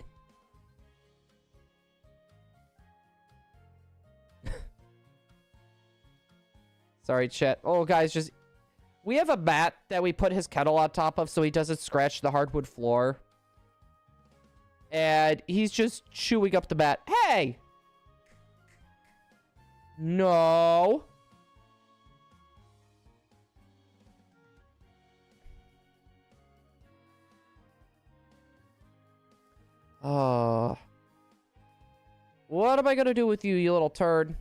Sorry, chat. Oh, guys, just... We have a mat that we put his kettle on top of so he doesn't scratch the hardwood floor. And he's just chewing up the mat. Hey! No. What am I gonna do with you, you little turd?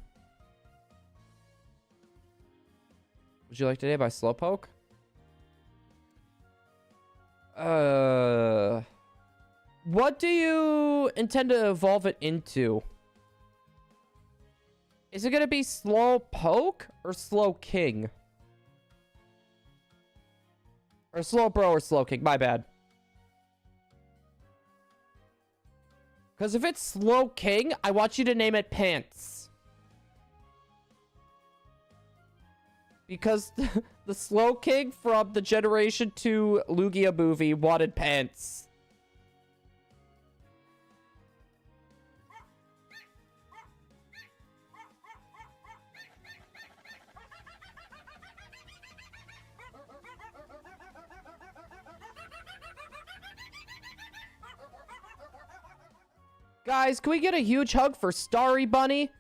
Would you like today by Slowpoke? What do you intend to evolve it into? Is it gonna be Slowpoke or Slowking? Or Slowbro or Slowking, my bad. Because if it's Slowking, I want you to name it Pants. Because the Slowking from the Generation 2 Lugia movie wanted pants. Guys, can we get a huge hug for Starry Bunny?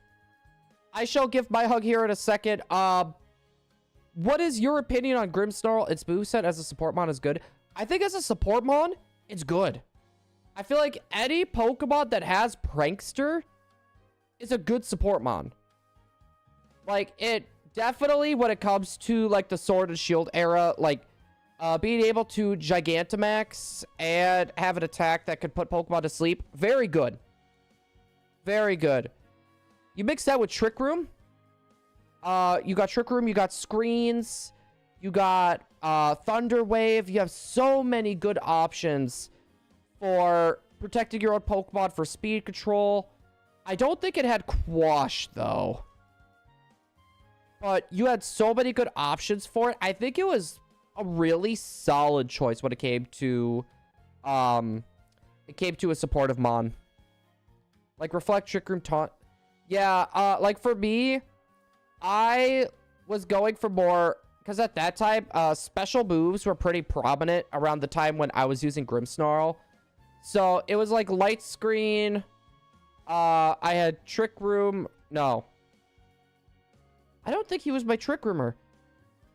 I shall give my hug here in a second. What is your opinion on Grimmsnarl? Its moveset as a support mon is good. I think as a support mon, it's good. I feel like any Pokemon that has Prankster is a good support mon. Like, it definitely, when it comes to, like, the Sword and Shield era, like, being able to Gigantamax and have an attack that could put Pokemon to sleep, very good. Very good. You mix that with Trick Room. You got Trick Room, you got Screens, you got Thunder Wave. You have so many good options for protecting your own Pokemon for speed control. I don't think it had Quash, though. But you had so many good options for it. I think it was a really solid choice when it came to a supportive mon. Like Reflect, Trick Room, Taunt. Yeah, like for me, I was going for more, because at that time, special moves were pretty prominent around the time when I was using Grimmsnarl. So it was like Light Screen. I had Trick Room. No. I don't think he was my Trick Roomer.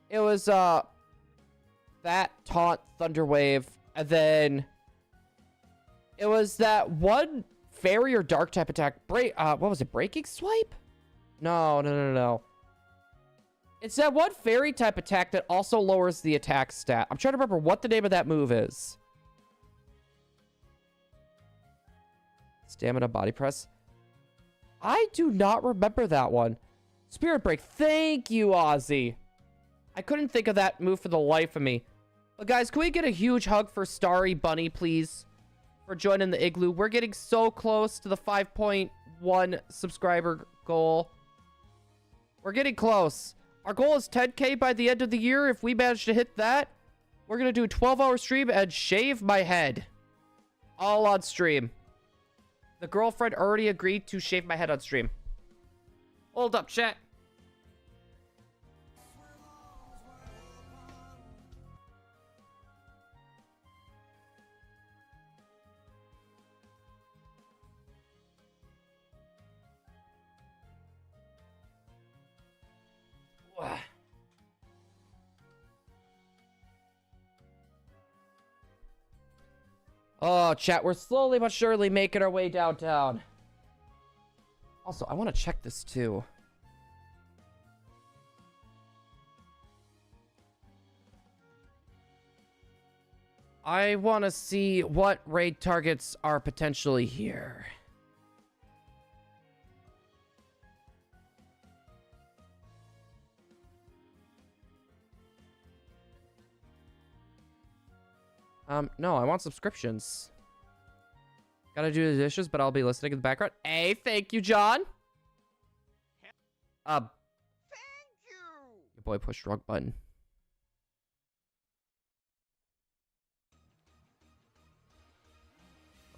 It was that, Taunt, Thunder Wave, and then it was that one Fairy or Dark type attack. What was it? Breaking Swipe? No. It's that one Fairy type attack that also lowers the attack stat. I'm trying to remember what the name of that move is. Stamina Body Press. I do not remember that one. Spirit Break. Thank you, Ozzy. I couldn't think of that move for the life of me. But guys, can we get a huge hug for Starry Bunny, please? For joining the Igloo. We're getting so close to the 5.1 subscriber goal. We're getting close. Our goal is 10K by the end of the year. If we manage to hit that, we're going to do a 12-hour stream and shave my head. All on stream. The girlfriend already agreed to shave my head on stream. Hold up, chat. Oh, chat, we're slowly but surely making our way downtown. Also, I want to check this too. I want to see what raid targets are potentially here. No, I want subscriptions. Gotta do the dishes, but I'll be listening in the background. Hey, thank you, John. Thank you. Your boy pushed wrong button.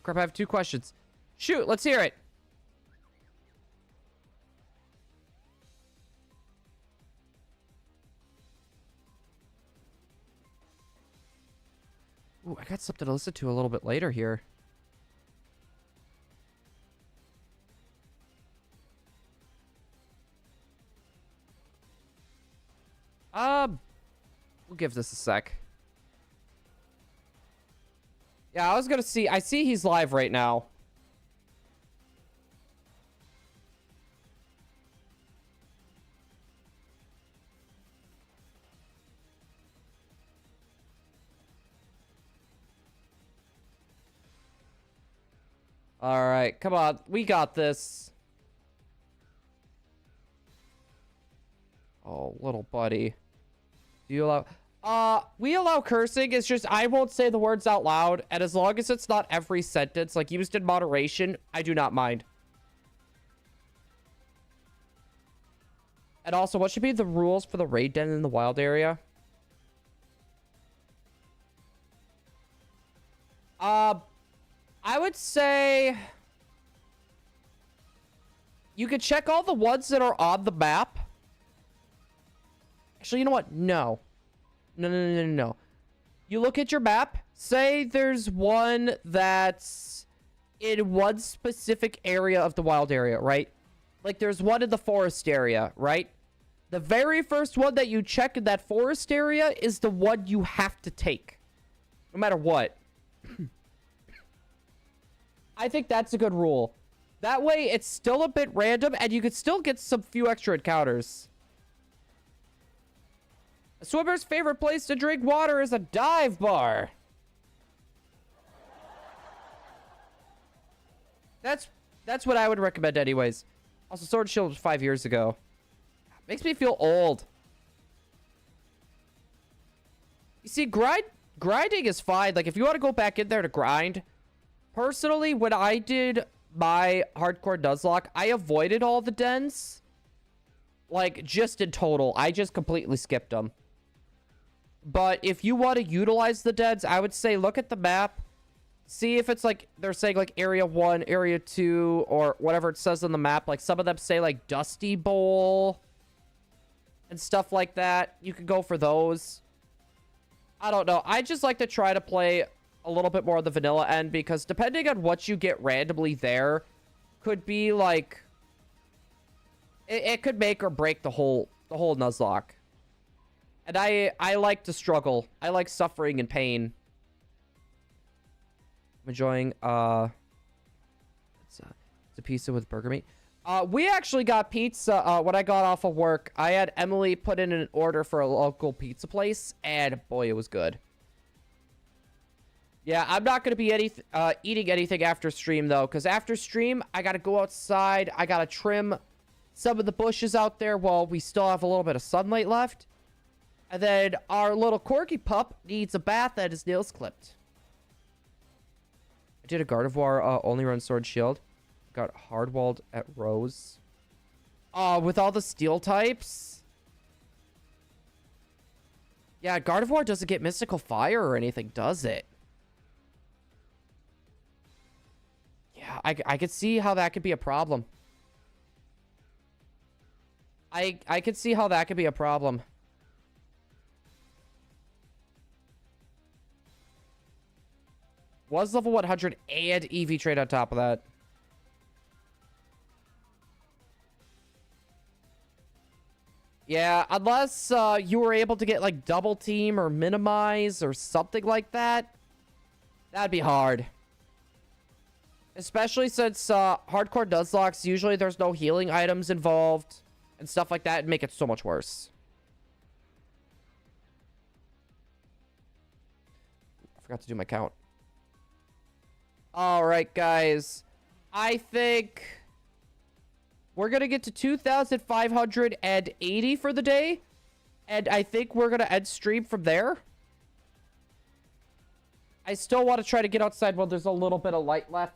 Crap, I have 2 questions. Shoot, let's hear it. Ooh, I got something to listen to a little bit later here. We'll give this a sec. Yeah, I was gonna see. I see he's live right now. All right, come on. We got this. Oh, little buddy. Do you allow... we allow cursing. It's just I won't say the words out loud. And as long as it's not every sentence, like used in moderation, I do not mind. And also, what should be the rules for the raid den in the wild area? I would say... you could check all the ones that are on the map. Actually, you know what? No. No. You look at your map. Say there's one that's in one specific area of the wild area, right? Like there's one in the forest area, right? The very first one that you check in that forest area is the one you have to take. No matter what. I think that's a good rule. That way, it's still a bit random, and you could still get some few extra encounters. A swimmer's favorite place to drink water is a dive bar. That's what I would recommend anyways. Also, Sword and Shield was 5 years ago. Makes me feel old. You see, grinding is fine. Like, if you want to go back in there to grind... Personally, when I did my hardcore Nuzlocke, I avoided all the dens. Like, just in total. I just completely skipped them. But if you want to utilize the dens, I would say look at the map. See if it's like, they're saying like Area 1, Area 2, or whatever it says on the map. Like, some of them say like Dusty Bowl and stuff like that. You could go for those. I don't know. I just like to try to play... a little bit more on the vanilla end, because depending on what you get randomly there could be like it could make or break the whole Nuzlocke. And I like to struggle. I like suffering and pain. I'm enjoying it's a pizza with burger meat. We actually got pizza when I got off of work. I had Emily put in an order for a local pizza place, and boy, it was good. Yeah, I'm not going to be eating anything after stream, though, because after stream, I got to go outside. I got to trim some of the bushes out there while we still have a little bit of sunlight left. And then our little corgi pup needs a bath and his nails clipped. I did a Gardevoir only run Sword Shield. Got hardwalled at Rose. With all the steel types. Yeah, Gardevoir doesn't get Mystical Fire or anything, does it? Yeah, I could see how that could be a problem. I could see how that could be a problem. Was level 100 and EV trade on top of that. Yeah, unless you were able to get like double team or minimize or something like that. That'd be hard. Especially since hardcore Nuzlockes, usually there's no healing items involved and stuff like that, and make it so much worse. I forgot to do my count. Alright, guys. I think we're going to get to 2,580 for the day. And I think we're going to end stream from there. I still want to try to get outside while there's a little bit of light left.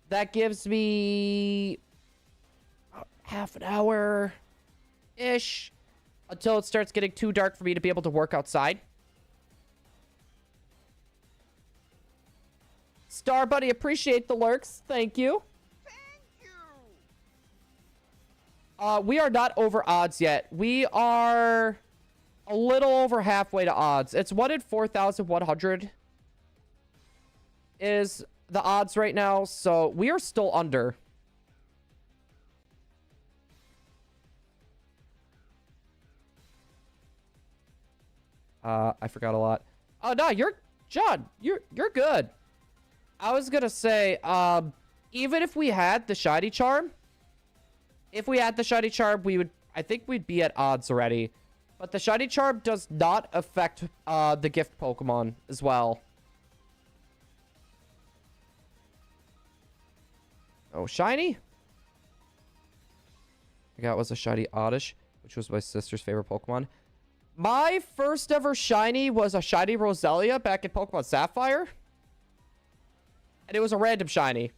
That gives me half an hour-ish until it starts getting too dark for me to be able to work outside. Star Buddy, appreciate the lurks. Thank you. Thank you. We are not over odds yet. We are a little over halfway to odds. It's 1 in 4,100 is the odds right now, so we are still under. I forgot a lot. Oh no, John, you're good. I was gonna say, even if we had the shiny charm, I think we'd be at odds already. But the shiny charm does not affect the gift Pokemon as well. Oh, shiny? I got was a shiny Oddish, which was my sister's favorite Pokemon. My first ever shiny was a shiny Roselia back in Pokemon Sapphire. And it was a random shiny.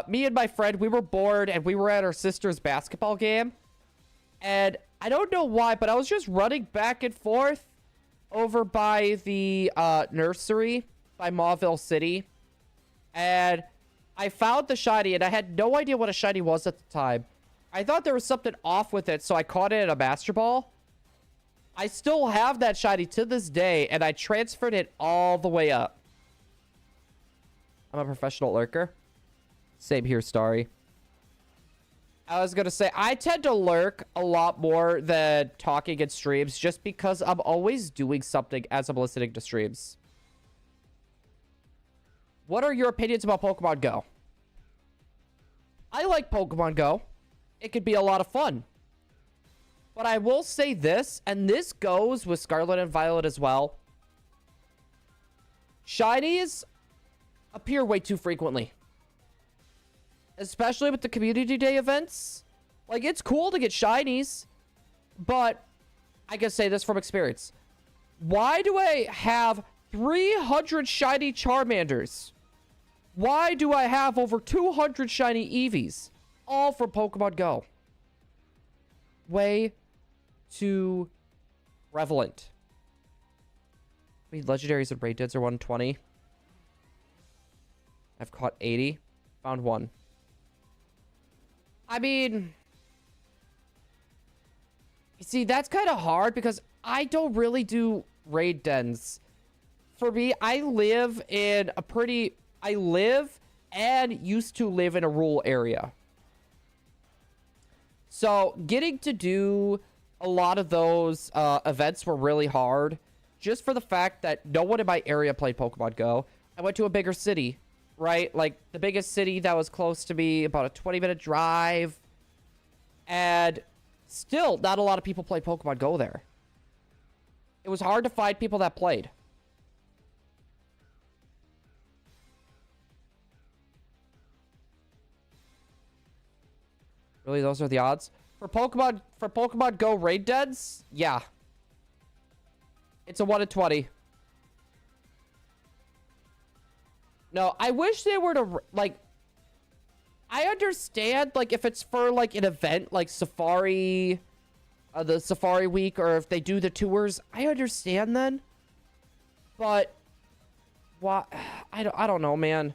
Me and my friend, we were bored and we were at our sister's basketball game. And I don't know why, but I was just running back and forth over by the nursery by Mauville City. And I found the shiny and I had no idea what a shiny was at the time. I thought there was something off with it, so I caught it in a Master Ball. I still have that shiny to this day, and I transferred it all the way up. I'm a professional lurker. Same here, Starry. I was gonna say, I tend to lurk a lot more than talking in streams just because I'm always doing something as I'm listening to streams. What are your opinions about Pokemon Go? I like Pokemon Go. It could be a lot of fun. But I will say this, and this goes with Scarlet and Violet as well. Shinies appear way too frequently. Especially with the community day events. Like, it's cool to get shinies, but I can say this from experience. Why do I have 300 shiny Charmanders? Why do I have over 200 shiny Eevees? All from Pokemon Go. Way too prevalent. I mean, legendaries and raid deads are 120. I've caught 80. Found one. I mean, you see, that's kind of hard because I don't really do raid dens. For me, I live and used to live in a rural area. So getting to do a lot of those events were really hard just for the fact that no one in my area played Pokemon Go. I went to a bigger city, right? Like the biggest city that was close to me, about a 20-minute drive. And still not a lot of people played Pokemon Go there. It was hard to find people that played. Really, those are the odds? For Pokemon Go raid deads? Yeah. It's a 1 in 20. No, I wish they were to, like... I understand, like, if it's for, like, an event, like Safari... the Safari Week, or if they do the tours, I understand then. But... why? I don't know, man.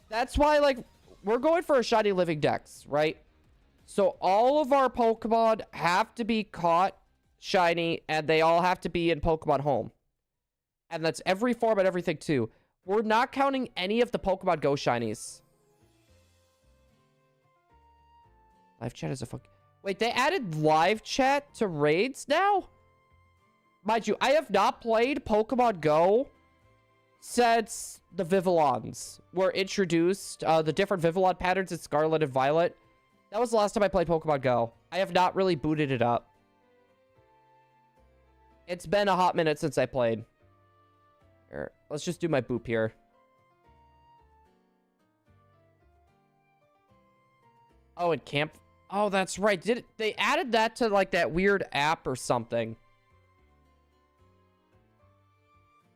That's why, like, we're going for a Shiny Living Dex, right? So all of our Pokemon have to be caught shiny, and they all have to be in Pokemon Home. And that's every form and everything, too. We're not counting any of the Pokemon Go shinies. Live chat is a fuck... Wait, they added live chat to raids now? Mind you, I have not played Pokemon Go since the Vivillons were introduced. The different Vivillon patterns in Scarlet and Violet. That was the last time I played Pokemon Go. I have not really booted it up. It's been a hot minute since I played. Here, let's just do my boop here. Oh, and camp... Oh, that's right. They added that to, like, that weird app or something.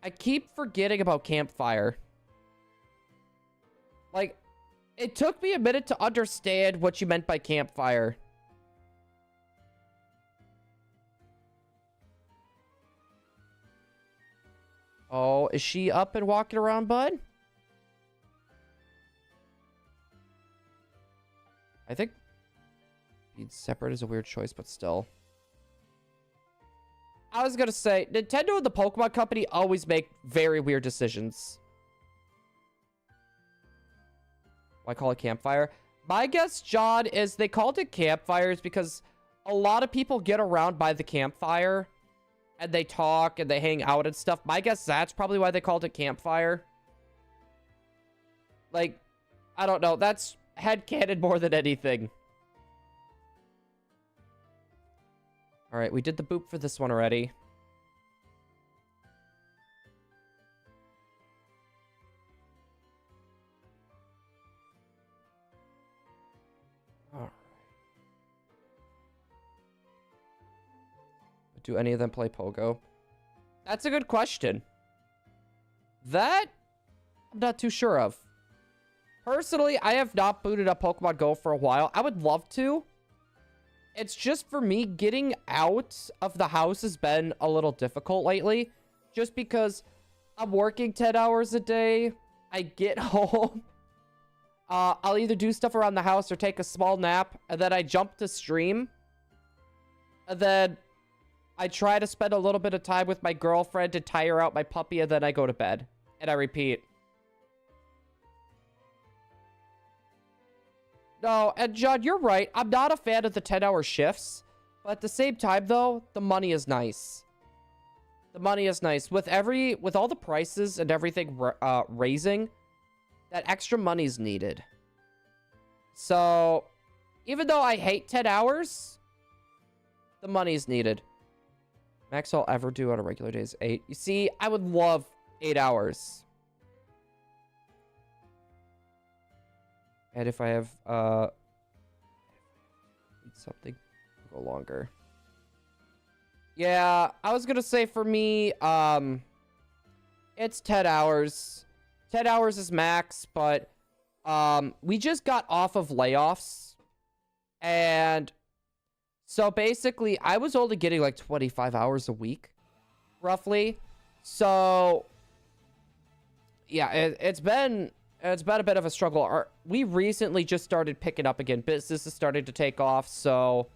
I keep forgetting about Campfire. Like, it took me a minute to understand what you meant by Campfire. Oh, is she up and walking around, bud? I think being separate is a weird choice, but still. I was gonna say, Nintendo and the Pokemon Company always make very weird decisions. Why call it Campfire? My guess, John, is they called it Campfires because a lot of people get around by the campfire and they talk and they hang out and stuff. My guess, that's probably why they called it Campfire. Like, I don't know. That's headcanon more than anything. All right, we did the boop for this one already. All right. Do any of them play Pogo? That's a good question. That I'm not too sure of. Personally, I have not booted up Pokemon Go for a while. I would love to. It's just for me, getting out of the house has been a little difficult lately. Just because I'm working 10 hours a day. I get home. I'll either do stuff around the house or take a small nap. And then I jump to stream. And then I try to spend a little bit of time with my girlfriend to tire out my puppy. And then I go to bed. And I repeat. No, and John, you're right. I'm not a fan of the 10-hour shifts. But at the same time, though, the money is nice. The money is nice. With all the prices and everything raising, that extra money is needed. So, even though I hate 10 hours, the money is needed. Max I'll ever do on a regular day is 8. You see, I would love 8 hours. And if I have, something, go longer. Yeah, I was gonna say for me, it's 10 hours. 10 hours is max, but, we just got off of layoffs. And so basically, I was only getting like 25 hours a week, roughly. So, yeah, it's been a bit of a struggle. We recently just started picking up again. Business is starting to take off, so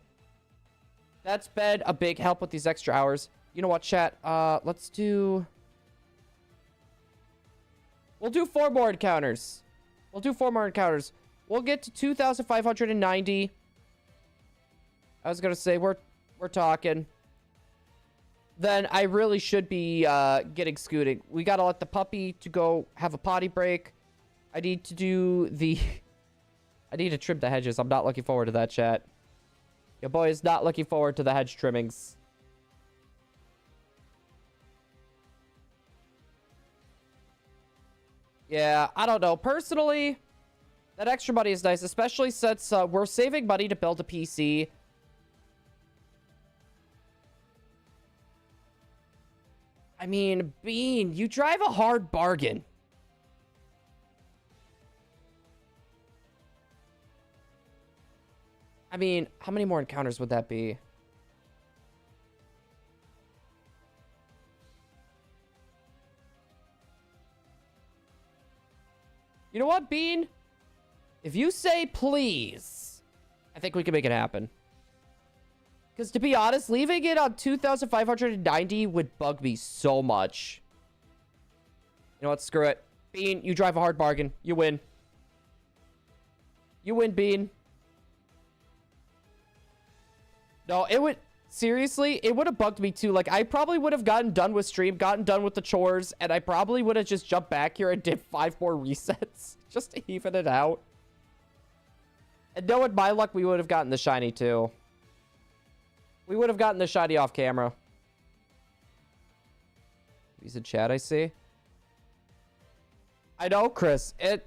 that's been a big help with these extra hours. You know what, chat? Let's do... We'll do 4 more encounters. We'll do 4 more encounters. We'll get to 2,590. I was gonna say, we're talking. Then I really should be getting scooting. We gotta let the puppy to go have a potty break. I need to do the... I need to trim the hedges. I'm not looking forward to that, chat. Your boy is not looking forward to the hedge trimmings. Yeah, I don't know. Personally, That extra money is nice, especially since we're saving money to build a PC. I mean, Bean, you drive a hard bargain. I mean, how many more encounters would that be? You know what, Bean? If you say please, I think we can make it happen. Because to be honest, leaving it on 2,590 would bug me so much. You know what? Screw it. Bean, you drive a hard bargain. You win. You win, Bean. No, it would... Seriously, it would have bugged me too. Like, I probably would have gotten done with stream, gotten done with the chores, and I probably would have just jumped back here and did 5 more resets just to even it out. And knowing my luck, we would have gotten the shiny too. We would have gotten the shiny off camera. He's in chat, I see. I know, Chris. It's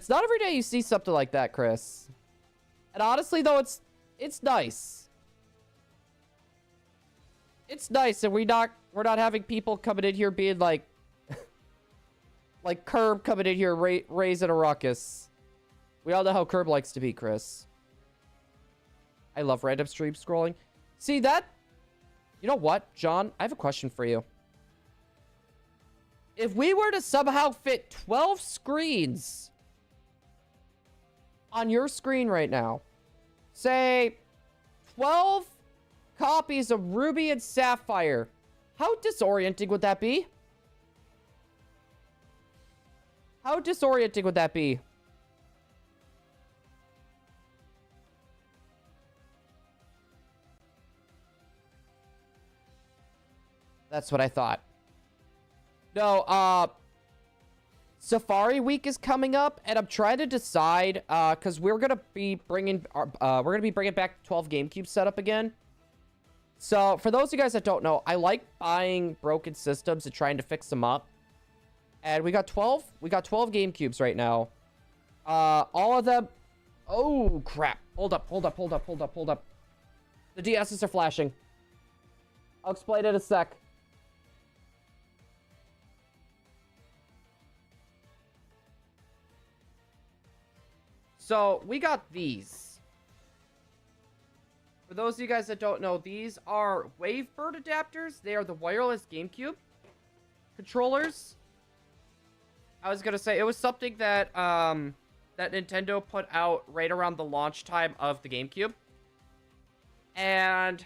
not every day you see something like that, Chris. And honestly, though, it's nice. It's nice, and we're not having people coming in here being like, like Curb coming in here raising a ruckus. We all know how Curb likes to be, Chris. I love random stream scrolling. See that? You know what, John? I have a question for you. If we were to somehow fit 12 screens on your screen right now, say 12 copies of Ruby and Sapphire, how disorienting would that be? How disorienting would that be? That's what I thought. No, Safari Week is coming up, and I'm trying to decide, because we're gonna be bringing back 12 GameCube setup again. So, for those of you guys that don't know, I like buying broken systems and trying to fix them up. And we got 12 GameCubes right now. All of them... Oh, crap. Hold up. The DSs are flashing. I'll explain it in a sec. So, we got these. For those of you guys that don't know, these are Wavebird adapters. They are the wireless GameCube controllers. I was gonna say, it was something that that Nintendo put out right around the launch time of the GameCube. And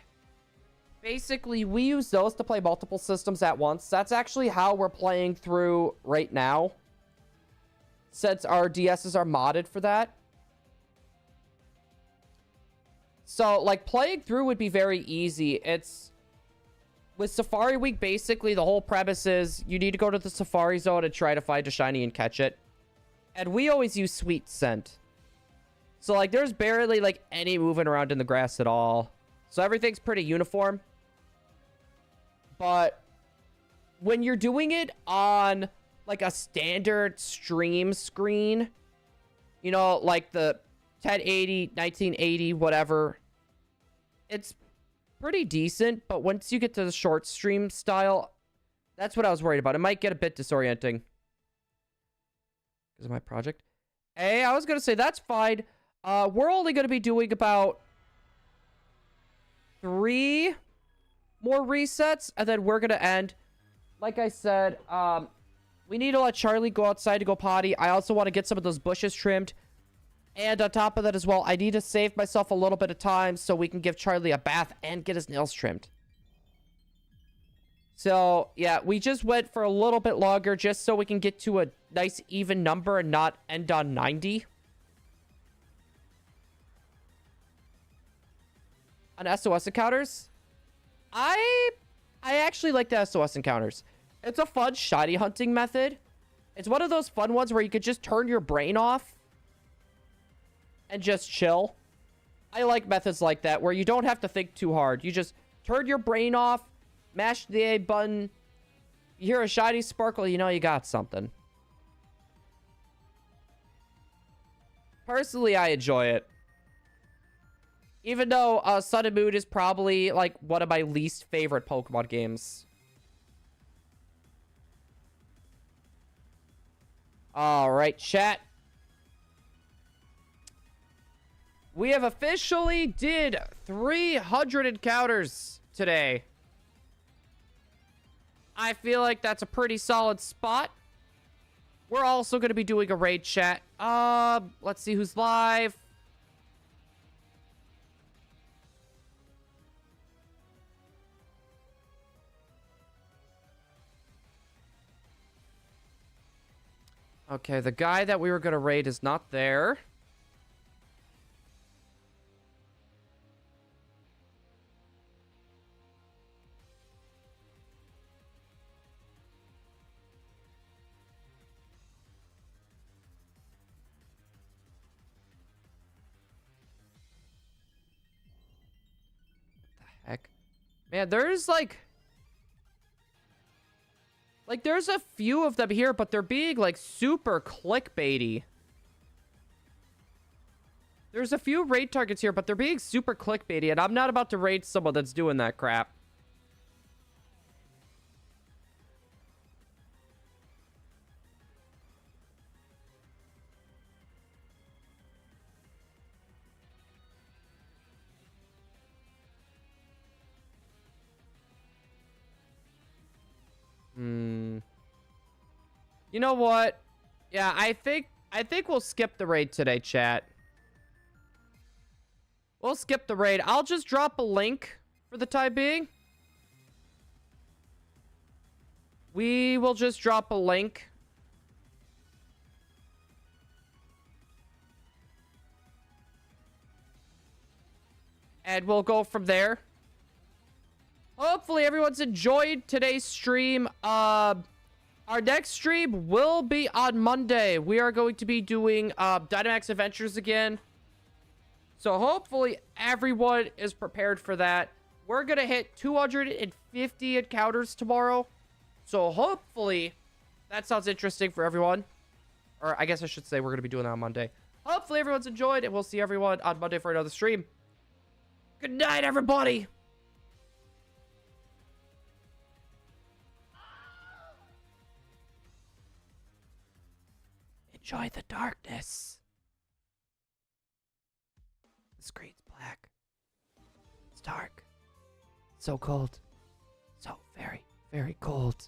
basically, we use those to play multiple systems at once. That's actually how we're playing through right now, since our DSs are modded for that. So, like, playing through would be very easy. With Safari Week, basically, the whole premise is you need to go to the Safari Zone and try to find a shiny and catch it. And we always use Sweet Scent. So, like, there's barely, like, any moving around in the grass at all. So, everything's pretty uniform. But when you're doing it on, like, a standard stream screen, you know, like the 1080, 1980, whatever, it's pretty decent. But once you get to the short stream style, that's what I was worried about. It might get a bit disorienting because of my project. Hey, I was going to say, that's fine. We're only going to be doing about 3 more resets, and then we're going to end. Like I said, we need to let Charlie go outside to go potty. I also want to get some of those bushes trimmed. And on top of that as well, I need to save myself a little bit of time so we can give Charlie a bath and get his nails trimmed. So, yeah, we just went for a little bit longer just so we can get to a nice even number and not end on 90. On SOS encounters, I actually like the SOS encounters. It's a fun shiny hunting method. It's one of those fun ones where you could just turn your brain off and just chill. I like methods like that where you don't have to think too hard. You just turn your brain off, mash the A button, you hear a shiny sparkle, you know you got something. Personally, I enjoy it. Even though Sun and Moon is probably, like, one of my least favorite Pokemon games. Alright, chat. We have officially did 300 encounters today. I feel like that's a pretty solid spot. We're also going to be doing a raid chat. Let's see who's live. Okay, the guy that we were going to raid is not there. Heck, man, there's like there's a few of them here, but they're being like super clickbaity. There's a few raid targets here, but they're being super clickbaity, and I'm not about to raid someone that's doing that crap. You know what? Yeah, I think we'll skip the raid today, chat. We'll skip the raid. I'll just drop a link for the time being. We will just drop a link. And we'll go from there. Hopefully everyone's enjoyed today's stream. Our next stream will be on Monday. We are going to be doing Dynamax Adventures again. So hopefully everyone is prepared for that. We're going to hit 250 encounters tomorrow. So hopefully that sounds interesting for everyone. Or I guess I should say we're going to be doing that on Monday. Hopefully everyone's enjoyed, and we'll see everyone on Monday for another stream. Good night, everybody. Enjoy the darkness. The screen's black. It's dark. So cold. So very, very cold.